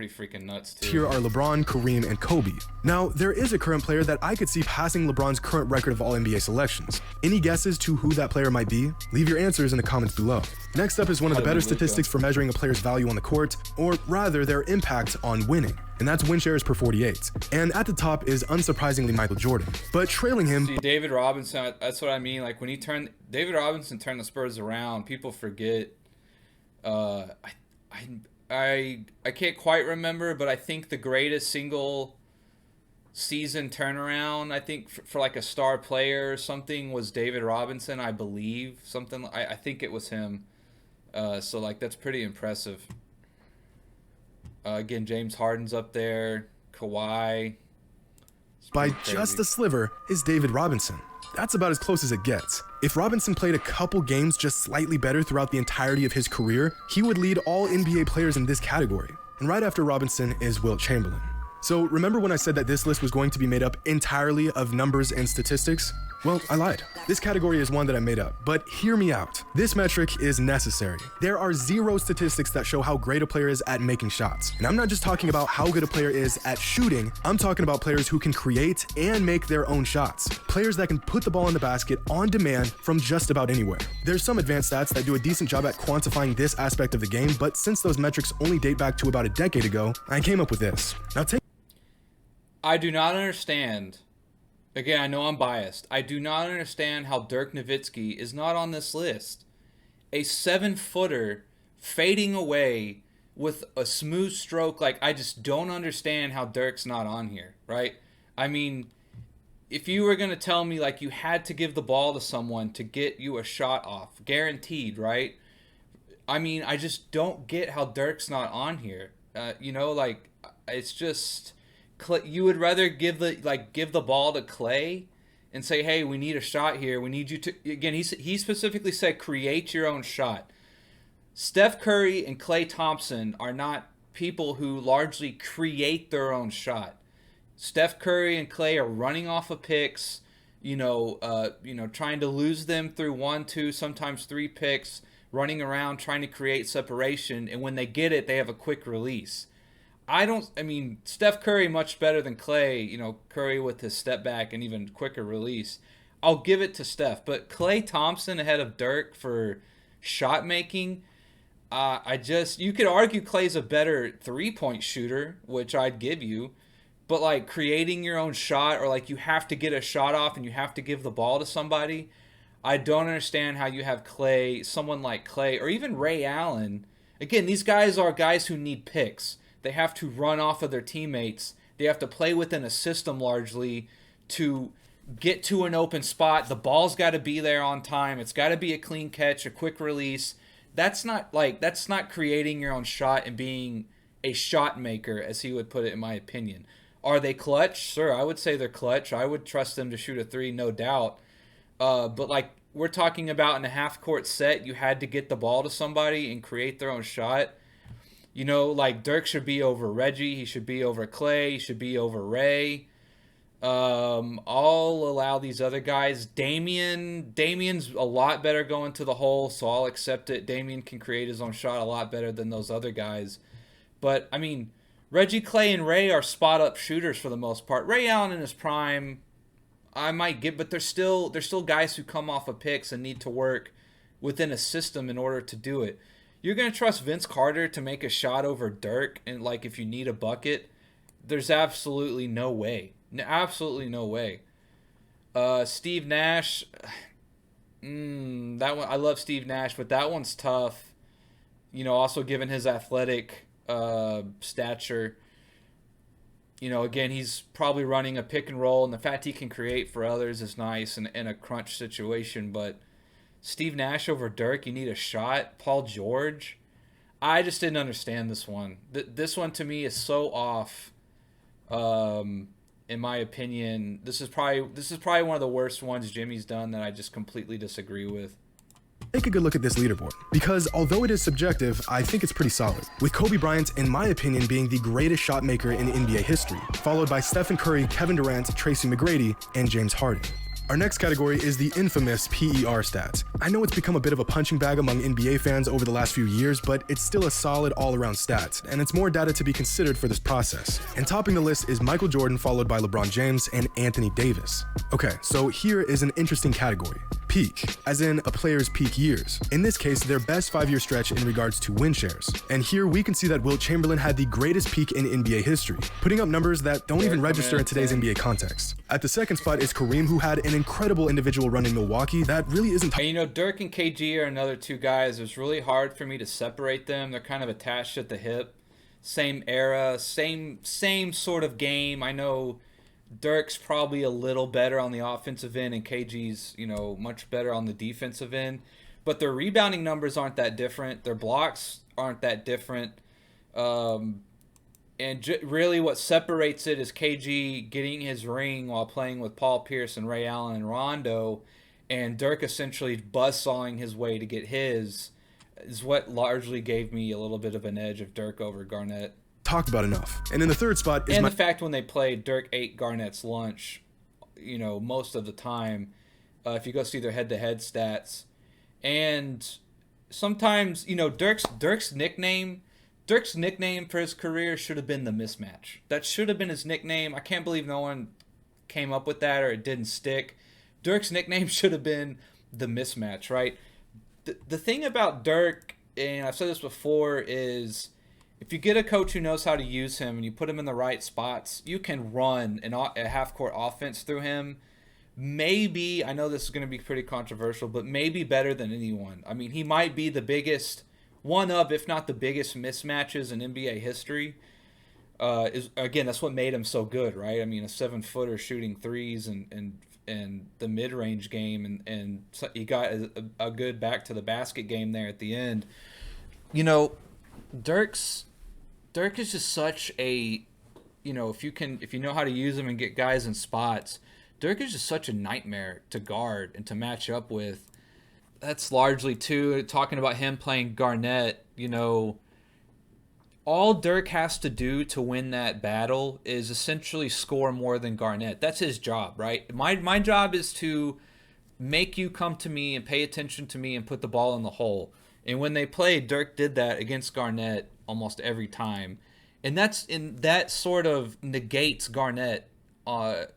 freaking nuts too. here are LeBron, Kareem, and Kobe. Now, there is a current player that I could see passing LeBron's current record of All-NBA selections. Any guesses to who that player might be? Leave your answers in the comments below. Next up is one of the better statistics for measuring a player's value on the court, or rather their impact on winning, and that's win shares per 48. And at the top is unsurprisingly Michael Jordan, but trailing him. See, David Robinson, that's what I mean. Like when David Robinson turned the Spurs around, people forget. I can't quite remember, but I think the greatest single season turnaround, I think for like a star player or something, was David Robinson, I believe. I think it was him. So like that's pretty impressive. Again, James Harden's up there, Kawhi. By just a sliver is David Robinson. That's about as close as it gets. If Robinson played a couple games just slightly better throughout the entirety of his career, he would lead all NBA players in this category. And right after Robinson is Wilt Chamberlain. So remember when I said that this list was going to be made up entirely of numbers and statistics? Well, I lied. This category is one that I made up, but hear me out. This metric is necessary. There are 0 statistics that show how great a player is at making shots. And I'm not just talking about how good a player is at shooting, I'm talking about players who can create and make their own shots. Players that can put the ball in the basket on demand from just about anywhere. There's some advanced stats that do a decent job at quantifying this aspect of the game, but since those metrics only date back to about a decade ago, I came up with this. Now I do not understand. Again, I know I'm biased. I do not understand how Dirk Nowitzki is not on this list. A 7-footer fading away with a smooth stroke. Like, I just don't understand how Dirk's not on here, right? I mean, if you were going to tell me, like, you had to give the ball to someone to get you a shot off, guaranteed, right? I mean, I just don't get how Dirk's not on here. Like, it's just... You would rather give the ball to Clay and say, hey, we need a shot here. We need you to, again, he specifically said create your own shot. Steph Curry and Klay Thompson are not people who largely create their own shot. Steph Curry and Klay are running off of picks, trying to lose them through 1, 2, sometimes 3 picks, running around trying to create separation, and when they get it, they have a quick release. Steph Curry much better than Klay, Curry with his step back and even quicker release. I'll give it to Steph, but Klay Thompson ahead of Dirk for shot making, you could argue Klay's a better 3-point shooter, which I'd give you, but like creating your own shot, or like you have to get a shot off and you have to give the ball to somebody, I don't understand how you have someone like Klay, or even Ray Allen. Again, these guys are guys who need picks. They have to run off of their teammates. They have to play within a system largely to get to an open spot. The ball's got to be there on time. It's got to be a clean catch, a quick release. That's not creating your own shot and being a shot maker, as he would put it, in my opinion. Are they clutch? Sure, I would say they're clutch. I would trust them to shoot a 3, no doubt. But like we're talking about in a half-court set, you had to get the ball to somebody and create their own shot. Like Dirk should be over Reggie. He should be over Klay. He should be over Ray. I'll allow these other guys. Damian's a lot better going to the hole, so I'll accept it. Damian can create his own shot a lot better than those other guys. But, I mean, Reggie, Klay, and Ray are spot-up shooters for the most part. Ray Allen in his prime, I might give, but they're still guys who come off of picks and need to work within a system in order to do it. You're going to trust Vince Carter to make a shot over Dirk, and like if you need a bucket? There's absolutely no way. Absolutely no way. Steve Nash, that one, I love Steve Nash, but that one's tough. Also given his athletic stature, again, he's probably running a pick and roll, and the fact he can create for others is nice in a crunch situation. But Steve Nash over Dirk, you need a shot. Paul George, I just didn't understand this one. This one to me is so off. In my opinion, this is probably one of the worst ones Jimmy's done that I just completely disagree with. Take a good look at this leaderboard, because although it is subjective, I think it's pretty solid, with Kobe Bryant, in my opinion, being the greatest shot maker in NBA history, followed by Stephen Curry, Kevin Durant, Tracy McGrady, and James Harden. Our next category is the infamous PER stats. I know it's become a bit of a punching bag among NBA fans over the last few years, but it's still a solid all-around stat, and it's more data to be considered for this process. And topping the list is Michael Jordan, followed by LeBron James and Anthony Davis. Okay, so here is an interesting category. Peak, as in a player's peak years. In this case, their best 5-year stretch in regards to win shares. And here we can see that Wilt Chamberlain had the greatest peak in NBA history, putting up numbers that don't even register in today's NBA context. At the second spot is Kareem, who had an incredible individual run in Milwaukee that really isn't. And Dirk and KG are another two guys. It's really hard for me to separate them. They're kind of attached at the hip. Same era, same sort of game. I know Dirk's probably a little better on the offensive end, and KG's, much better on the defensive end. But their rebounding numbers aren't that different. Their blocks aren't that different. Really what separates it is KG getting his ring while playing with Paul Pierce and Ray Allen and Rondo, and Dirk essentially buzzsawing his way to get his, is what largely gave me a little bit of an edge of Dirk over Garnett. Talked about enough. And in the third spot is the fact when they played, Dirk ate Garnett's lunch, most of the time. If you go see their head-to-head stats, and sometimes Dirk's nickname for his career should have been the mismatch. That should have been his nickname. I can't believe no one came up with that or it didn't stick. Dirk's nickname should have been the mismatch, right? The thing about Dirk, and I've said this before, is if you get a coach who knows how to use him and you put him in the right spots, you can run a half-court offense through him. Maybe, I know this is going to be pretty controversial, but maybe better than anyone. I mean, he might be the biggest, one of, if not the biggest mismatches in NBA history. Again, that's what made him so good, right? I mean, a 7-footer shooting threes and the mid-range game, and he got a good back to the basket game there at the end. Dirk is just such a, if you know how to use him and get guys in spots, Dirk is just such a nightmare to guard and to match up with. That's largely too, talking about him playing Garnett, all Dirk has to do to win that battle is essentially score more than Garnett. That's his job, right? My job is to make you come to me and pay attention to me and put the ball in the hole. And when they played, Dirk did that against Garnett almost every time. And that sort of negates Garnett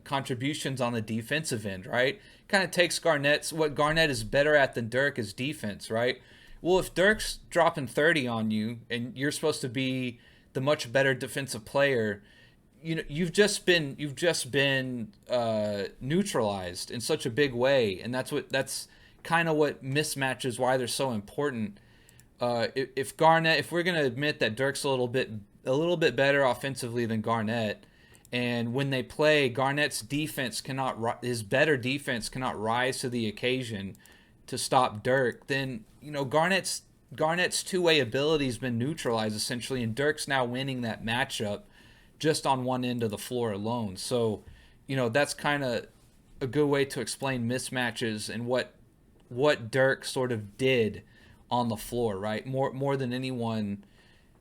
contributions on the defensive end, right? Kind of takes what Garnett is better at than Dirk is defense, right? Well, if Dirk's dropping 30 on you and you're supposed to be the much better defensive player, you've just been neutralized in such a big way, and that's kind of what mismatches, why they're so important. If we're gonna admit that Dirk's a little bit better offensively than Garnett, and when they play, his better defense cannot rise to the occasion to stop Dirk, then Garnett's two-way ability has been neutralized essentially, and Dirk's now winning that matchup just on one end of the floor alone. So, that's kind of a good way to explain mismatches and what Dirk sort of did on the floor, right? More than anyone,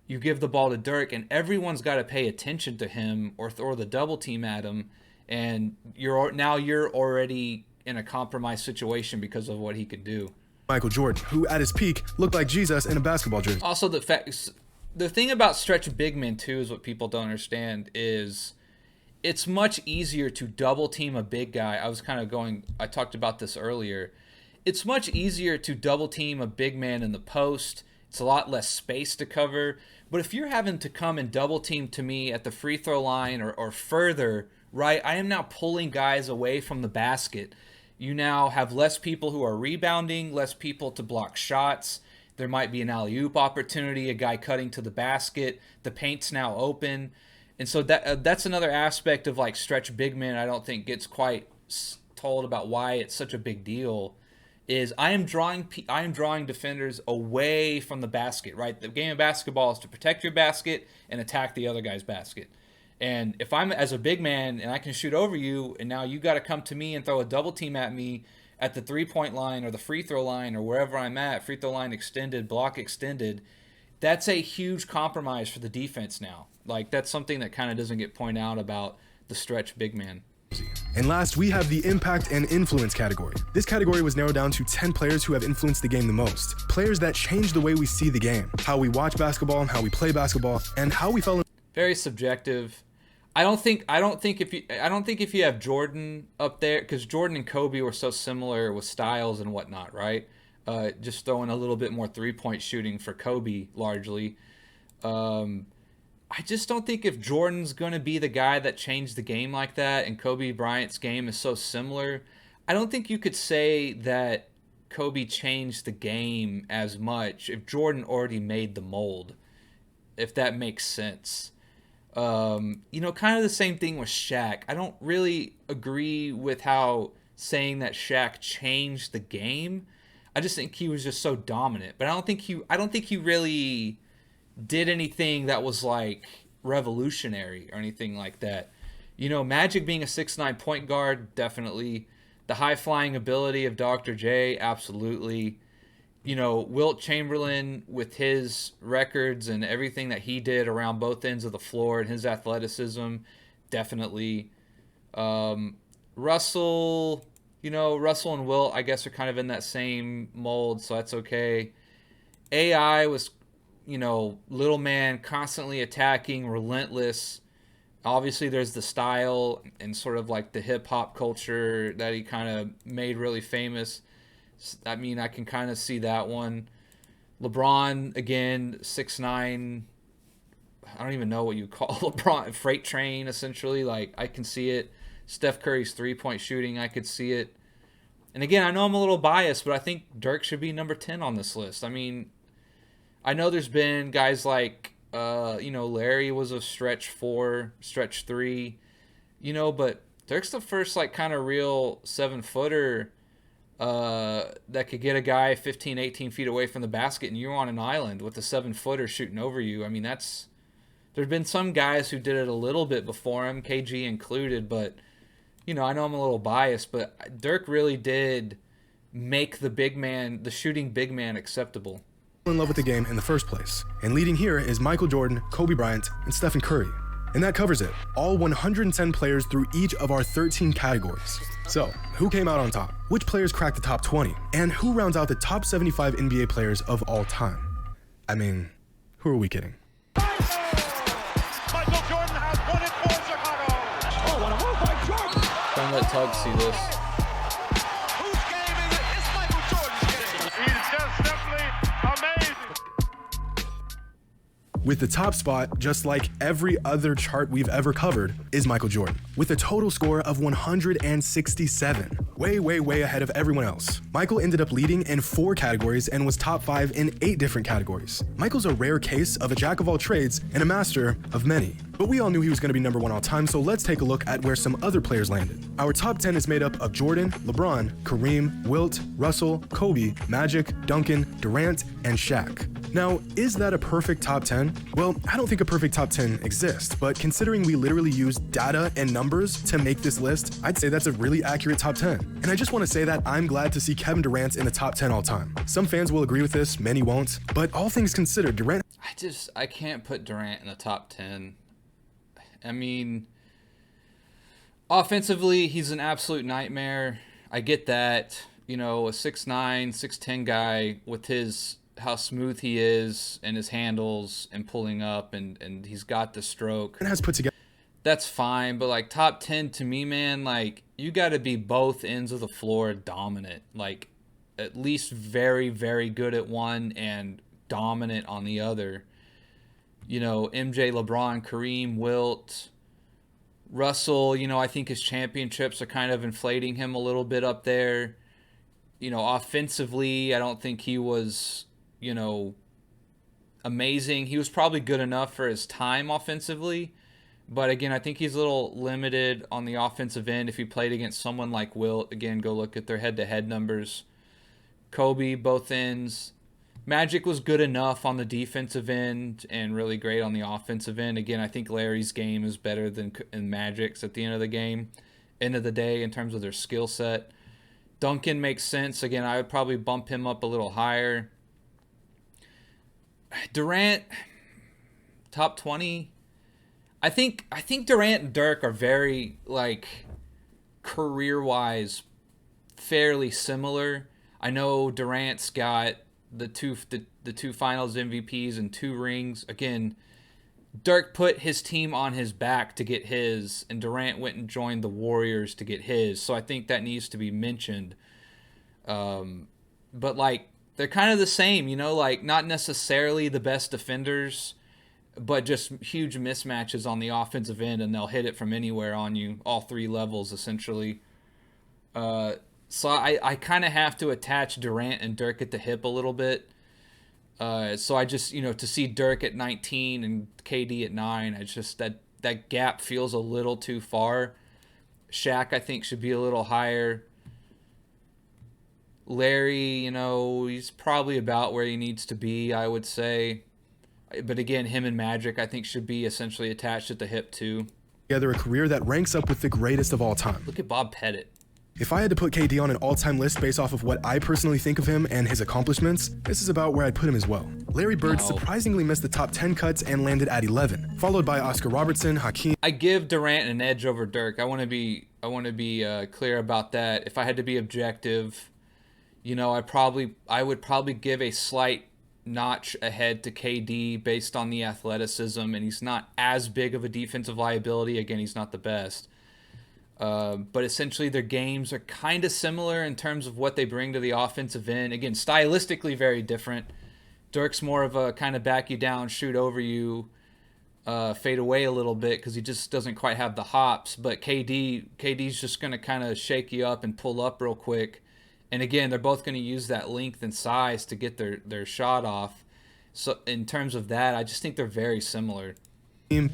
you give the ball to Dirk, and everyone's got to pay attention to him or throw the double team at him, and you're already in a compromised situation because of what he could do. Michael Jordan, who at his peak looked like Jesus in a basketball jersey. Also, the thing about stretch big men too is what people don't understand is it's much easier to double team a big guy. I talked about this earlier. It's much easier to double team a big man in the post. It's a lot less space to cover. But if you're having to come and double team to me at the free throw line or further, right, I am now pulling guys away from the basket. You now have less people who are rebounding, less people to block shots. There might be an alley-oop opportunity, a guy cutting to the basket. The paint's now open. And so that's another aspect of like stretch big men I don't think gets quite told about why it's such a big deal. Is I am drawing defenders away from the basket, right? The game of basketball is to protect your basket and attack the other guy's basket. And if I'm as a big man and I can shoot over you, and now you got to come to me and throw a double team at me at the 3-point line or the free throw line or wherever I'm at, free throw line extended, block extended, that's a huge compromise for the defense now. Like, that's something that kind of doesn't get pointed out about the stretch big man. And last, we have the impact and influence category. This category was narrowed down to 10 players who have influenced the game the most. Players that changed the way we see the game, how we watch basketball, how we play basketball, and how we fell in. Very subjective. I don't think if you have Jordan up there, because Jordan and Kobe were so similar with styles and whatnot, right? Just throwing a little bit more 3-point shooting for Kobe largely. I just don't think if Jordan's going to be the guy that changed the game like that, and Kobe Bryant's game is so similar, I don't think you could say that Kobe changed the game as much if Jordan already made the mold, if that makes sense. Kind of the same thing with Shaq. I don't really agree with how saying that Shaq changed the game. I just think he was just so dominant. But I don't think he really did anything that was like revolutionary or anything like that. Magic being a 6'9" point guard, definitely. The high flying ability of Dr. J, absolutely. Wilt Chamberlain with his records and everything that he did around both ends of the floor and his athleticism, definitely. Russell and Wilt, I guess, are kind of in that same mold, so that's okay. AI was, little man, constantly attacking, relentless. Obviously, there's the style and sort of like the hip-hop culture that he kind of made really famous. I mean, I can kind of see that one. LeBron, again, 6'9". I don't even know what you call LeBron. Freight train, essentially. Like, I can see it. Steph Curry's 3-point shooting, I could see it. And again, I know I'm a little biased, but I think Dirk should be number 10 on this list. I mean, I know there's been guys like, Larry was a stretch 4, stretch 3, but Dirk's the first, like, kind of real 7-footer that could get a guy 15, 18 feet away from the basket, and you're on an island with a 7-footer shooting over you. I mean, there's been some guys who did it a little bit before him, KG included, but, I know I'm a little biased, but Dirk really did make the shooting big man acceptable. In love with the game in the first place. And leading here is Michael Jordan, Kobe Bryant, and Stephen Curry. And that covers it. All 110 players through each of our 13 categories. So, who came out on top? Which players cracked the top 20? And who rounds out the top 75 NBA players of all time? I mean, who are we kidding? Michael Jordan has won it for Chicago. Oh, what a move by Jordan. Don't let Tug see this. Whose game is it? It's Michael Jordan's game. He's just simply amazing. With the top spot, just like every other chart we've ever covered, is Michael Jordan, with a total score of 167. Way ahead of everyone else. Michael ended up leading in 4 categories and was top 5 in 8 different categories. Michael's a rare case of a jack of all trades and a master of many. But we all knew he was going to be number 1 all time, so let's take a look at where some other players landed. Our top 10 is made up of Jordan, LeBron, Kareem, Wilt, Russell, Kobe, Magic, Duncan, Durant, and Shaq. Now, is that a perfect top 10? Well, I don't think a perfect top 10 exists, but considering we literally use data and numbers to make this list, I'd say that's a really accurate top 10. And I just want to say that I'm glad to see Kevin Durant in the top 10 all time. Some fans will agree with this, many won't, but all things considered, Durant... I can't put Durant in the top 10. I mean, offensively, he's an absolute nightmare. I get that. A 6'9", 6'10" guy with how smooth he is and his handles and pulling up and he's got the stroke. Has put together. That's fine, but like top 10 to me, man, like you got to be both ends of the floor dominant. Like at least very, very good at one and dominant on the other. MJ, LeBron, Kareem, Wilt, Russell, I think his championships are kind of inflating him a little bit up there. Offensively, I don't think he was you know, amazing. He was probably good enough for his time offensively. But again, I think he's a little limited on the offensive end. If he played against someone like Wilt, again, go look at their head-to-head numbers. Kobe, both ends. Magic was good enough on the defensive end and really great on the offensive end. Again, I think Larry's game is better than Magic's at the end of the day in terms of their skill set. Duncan makes sense. Again, I would probably bump him up a little higher. Durant, top 20. I think Durant and Dirk are very, like, career-wise fairly similar. I know Durant's got the two finals MVPs and 2 rings. Again, Dirk put his team on his back to get his, and Durant went and joined the Warriors to get his. So I think that needs to be mentioned. But, like, they're kind of the same, you know, like, not necessarily the best defenders, but just huge mismatches on the offensive end, and they'll hit it from anywhere on you, all 3 levels, essentially. So I kind of have to attach Durant and Dirk at the hip a little bit. So I just, you know, to see Dirk at 19 and KD at 9, I just, that gap feels a little too far. Shaq, I think, should be a little higher. Larry, you know, he's probably about where he needs to be, I would say. But again, him and Magic, I think, should be essentially attached at the hip too. Together a career that ranks up with the greatest of all time. Look at Bob Pettit. If I had to put KD on an all-time list based off of what I personally think of him and his accomplishments, this is about where I'd put him as well. Larry Bird surprisingly missed the top 10 cuts and landed at 11, followed by Oscar Robertson, Hakeem. I give Durant an edge over Dirk. I want to be clear about that. If I had to be objective, you know, I would probably give a slight notch ahead to KD based on the athleticism, and he's not as big of a defensive liability. Again, he's not the best. But essentially their games are kind of similar in terms of what they bring to the offensive end. Again, stylistically very different. Dirk's more of a kind of back you down, shoot over you, fade away a little bit because he just doesn't quite have the hops. But KD's just going to kind of shake you up and pull up real quick. And again, they're both going to use that length and size to get their shot off. So in terms of that, I just think they're very similar.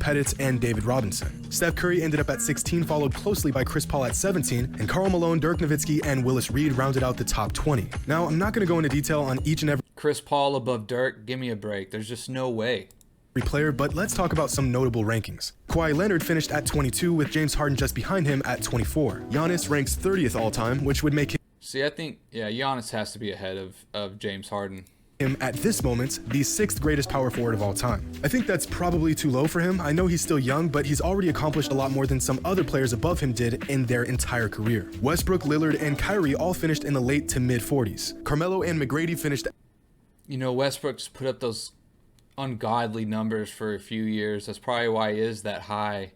Pettit, and David Robinson. Steph Curry ended up at 16, followed closely by Chris Paul at 17, and Karl Malone, Dirk Nowitzki, and Willis Reed rounded out the top 20. Now, I'm not going to go into detail on each and every Chris Paul above Dirk, give me a break. There's just no way. Player, but let's talk about some notable rankings. Kawhi Leonard finished at 22, with James Harden just behind him at 24. Giannis ranks 30th all-time, which would make See, I think, Giannis has to be ahead of James Harden. him at this moment the 6th greatest power forward of all time. I think that's probably too low for him. I know he's still young, but he's already accomplished a lot more than some other players above him did in their entire career. Westbrook, Lillard, and Kyrie all finished in the late to mid 40s. Carmelo and McGrady finished. You know, Westbrook's put up those ungodly numbers for a few years. That's probably why he is that high.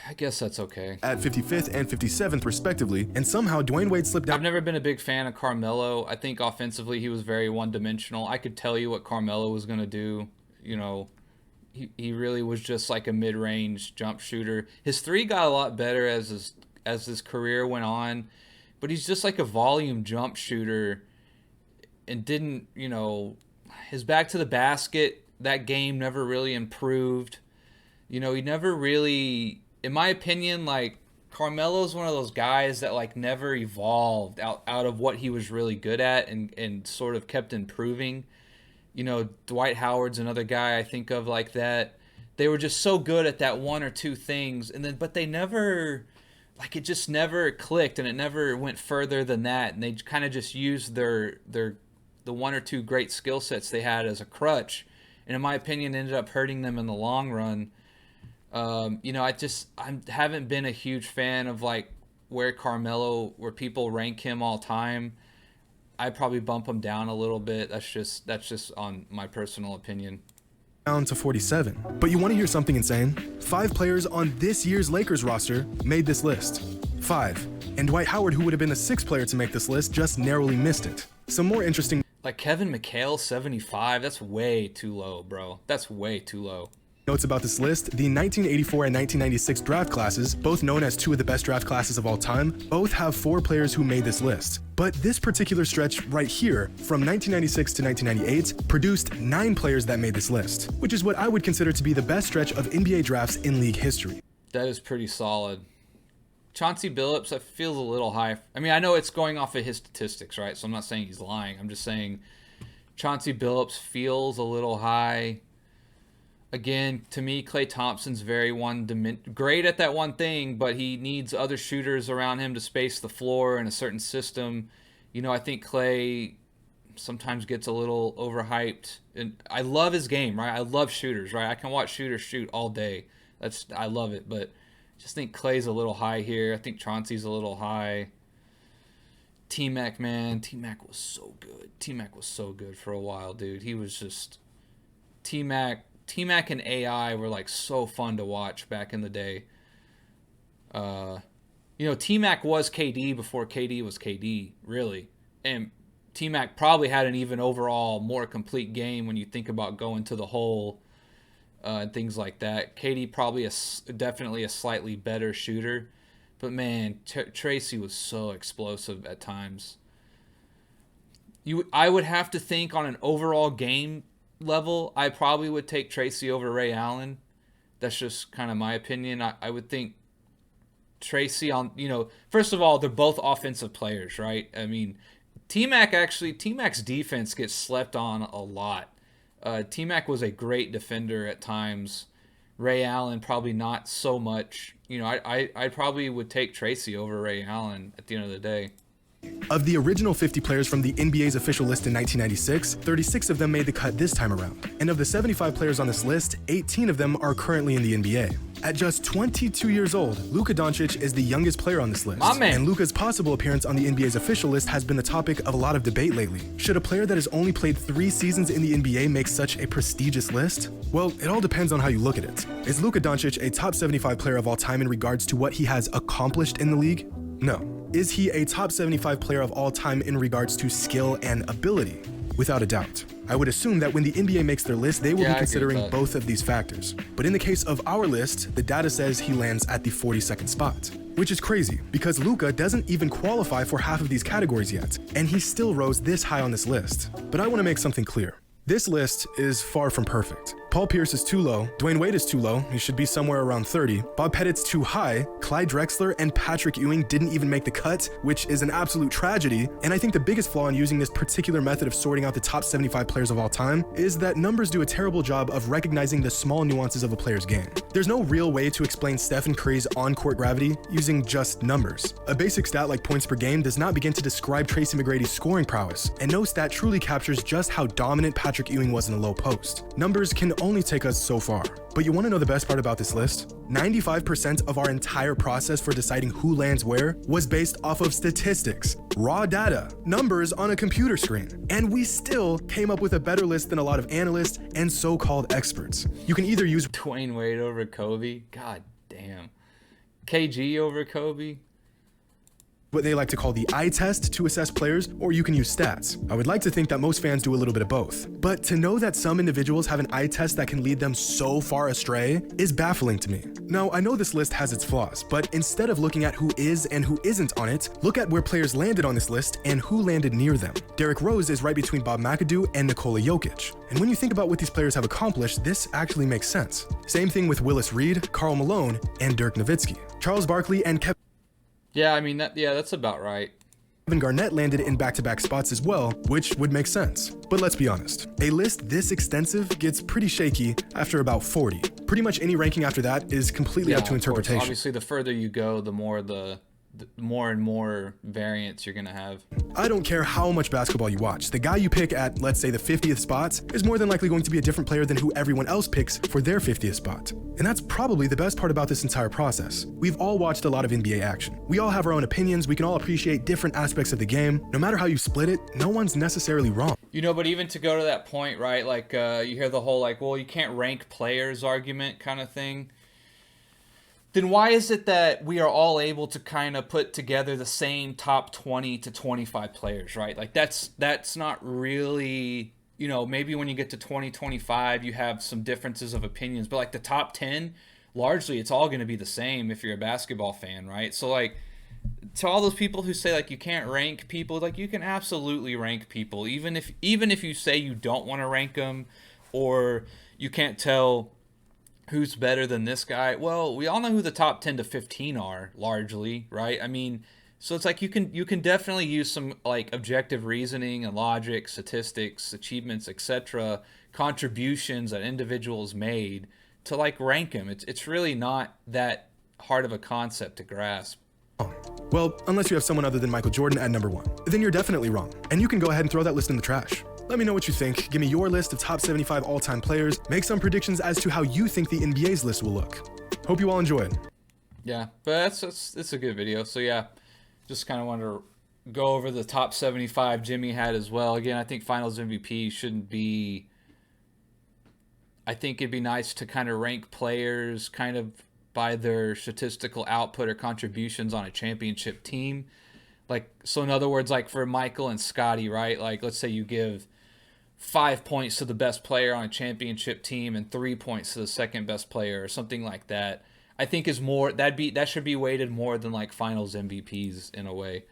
I guess that's okay. At 55th and 57th respectively, and somehow Dwayne Wade slipped down. I've never been a big fan of Carmelo. I think offensively he was very one-dimensional. I could tell you what Carmelo was going to do. You know, he really was just like a mid-range jump shooter. His 3 got a lot better as his career went on, but he's just like a volume jump shooter and didn't, you know, his back to the basket, that game never really improved. You know, he never really, in my opinion, like, Carmelo's one of those guys that, like, never evolved out of what he was really good at and sort of kept improving. You know, Dwight Howard's another guy I think of like that. They were just so good at that 1 or 2 things, but they never, like, it just never clicked, and it never went further than that, and they kind of just used the 1 or 2 great skill sets they had as a crutch, and in my opinion ended up hurting them in the long run. You know, I haven't been a huge fan of, like, where people rank him all time. I probably bump him down a little bit. That's just on my personal opinion. Down to 47. But you want to hear something insane? 5 players on this year's Lakers roster made this list. 5. And Dwight Howard, who would have been the 6th player to make this list, just narrowly missed it. Some more interesting. Like Kevin McHale, 75. That's way too low, bro. That's way too low. Notes about this list: the 1984 and 1996 draft classes, both known as two of the best draft classes of all time, both have 4 players who made this list. But this particular stretch right here, from 1996 to 1998, produced 9 players that made this list, which is what I would consider to be the best stretch of NBA drafts in league history. That is pretty solid. Chauncey Billups, that feels a little high. I mean, I know it's going off of his statistics, right? So I'm not saying he's lying. I'm just saying Chauncey Billups feels a little high. Again, to me, Klay Thompson's very great at that one thing, but he needs other shooters around him to space the floor in a certain system. You know, I think Klay sometimes gets a little overhyped. And I love his game, right? I love shooters, right? I can watch shooters shoot all day. I love it, but I just think Klay's a little high here. I think Chauncey's a little high. T-Mac, man. T-Mac was so good. T-Mac was so good for a while, dude. He was just... T-Mac and AI were like so fun to watch back in the day. You know, T-Mac was KD before KD was KD, really. And T-Mac probably had an even overall more complete game when you think about going to the hole and things like that. KD probably definitely a slightly better shooter. But man, Tracy was so explosive at times. I would have to think on an overall game level, I probably would take Tracy over Ray Allen. That's just kind of my opinion. I would think Tracy on, you know, first of all, they're both offensive players, right? I mean, T-Mac's defense gets slept on a lot. T-Mac was a great defender at times. Ray Allen probably not so much. You know, I probably would take Tracy over Ray Allen at the end of the day. Of the original 50 players from the NBA's official list in 1996, 36 of them made the cut this time around. And of the 75 players on this list, 18 of them are currently in the NBA. At just 22 years old, Luka Doncic is the youngest player on this list. My man. And Luka's possible appearance on the NBA's official list has been the topic of a lot of debate lately. Should a player that has only played 3 seasons in the NBA make such a prestigious list? Well, it all depends on how you look at it. Is Luka Doncic a top 75 player of all time in regards to what he has accomplished in the league? No. Is he a top 75 player of all time in regards to skill and ability? Without a doubt. I would assume that when the NBA makes their list, they will be considering both of these factors. But in the case of our list, the data says he lands at the 42nd spot. Which is crazy, because Luka doesn't even qualify for half of these categories yet, and he still rose this high on this list. But I want to make something clear. This list is far from perfect. Paul Pierce is too low, Dwayne Wade is too low, he should be somewhere around 30, Bob Pettit's too high, Clyde Drexler and Patrick Ewing didn't even make the cut, which is an absolute tragedy, and I think the biggest flaw in using this particular method of sorting out the top 75 players of all time is that numbers do a terrible job of recognizing the small nuances of a player's game. There's no real way to explain Stephen Curry's on-court gravity using just numbers. A basic stat like points per game does not begin to describe Tracy McGrady's scoring prowess, and no stat truly captures just how dominant Patrick Ewing was in the low post. Numbers can only take us so far. But you want to know the best part about this list? 95% of our entire process for deciding who lands where was based off of statistics, raw data, numbers on a computer screen. And we still came up with a better list than a lot of analysts and so-called experts. You can either use Dwayne Wade over Kobe. God damn. KG over Kobe. what they like to call the eye test to assess players, or you can use stats. I would like to think that most fans do a little bit of both. But to know that some individuals have an eye test that can lead them so far astray is baffling to me. Now, I know this list has its flaws, but instead of looking at who is and who isn't on it, look at where players landed on this list and who landed near them. Derrick Rose is right between Bob McAdoo and Nikola Jokic. And when you think about what these players have accomplished, this actually makes sense. Same thing with Willis Reed, Karl Malone, and Dirk Nowitzki. Charles Barkley and Kevin Yeah, I mean, that's about right. Garnett landed in back-to-back spots as well, which would make sense. But let's be honest, a list this extensive gets pretty shaky after about 40. Pretty much any ranking after that is completely up to interpretation. Obviously, the further you go, the more and more variants you're going to have. I don't care how much basketball you watch. The guy you pick at, let's say, the 50th spot is more than likely going to be a different player than who everyone else picks for their 50th spot. And that's probably the best part about this entire process. We've all watched a lot of NBA action. We all have our own opinions. We can all appreciate different aspects of the game. No matter how you split it, no one's necessarily wrong. You know, but even to go to that point, right, like you hear the whole, like, well, you can't rank players argument kind of thing. Then why is it that we are all able to kind of put together the same top 20 to 25 players, right? Like that's not really you know, maybe when you get to 2025, you have some differences of opinions, but like the top 10, largely it's all going to be the same if you're a basketball fan, right? So like to all those people who say like you can't rank people, like you can absolutely rank people, even if you say you don't want to rank them, or you can't tell who's better than this guy. Well, we all know who the top 10 to 15 are largely, right? I mean, so it's like you can definitely use some like objective reasoning and logic, statistics, achievements, etc., contributions that individuals made to like rank them. It's really not that hard of a concept to grasp. Well, unless you have someone other than Michael Jordan at number 1, then you're definitely wrong. And you can go ahead and throw that list in the trash. Let me know what you think. Give me your list of top 75 all-time players. Make some predictions as to how you think the NBA's list will look. Hope you all enjoyed. Yeah, but it's a good video. So yeah, just kind of wanted to go over the top 75 Jimmy had as well. Again, I think Finals MVP shouldn't be. I think it'd be nice to kind of rank players kind of by their statistical output or contributions on a championship team. Like, so in other words, like for Michael and Scotty, right? Like, let's say you give 5 points to the best player on a championship team and 3 points to the second best player or something like that. I think is more that should be weighted more than like Finals MVPs in a way.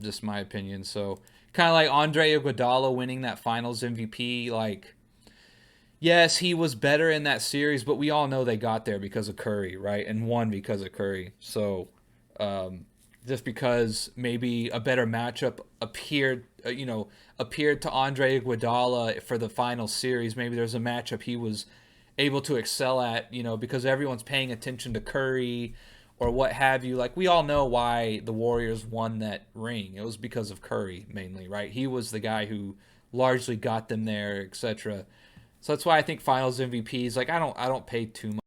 Just my opinion. So kind of like Andre Iguodala winning that Finals MVP, like. Yes, he was better in that series, but we all know they got there because of Curry, right? And won because of Curry. So, just because maybe a better matchup appeared to Andre Iguodala for the final series, maybe there's a matchup he was able to excel at, because everyone's paying attention to Curry or what have you. Like, we all know why the Warriors won that ring. It was because of Curry mainly, right? He was the guy who largely got them there, etc. So that's why I think Finals MVPs, like I don't pay too much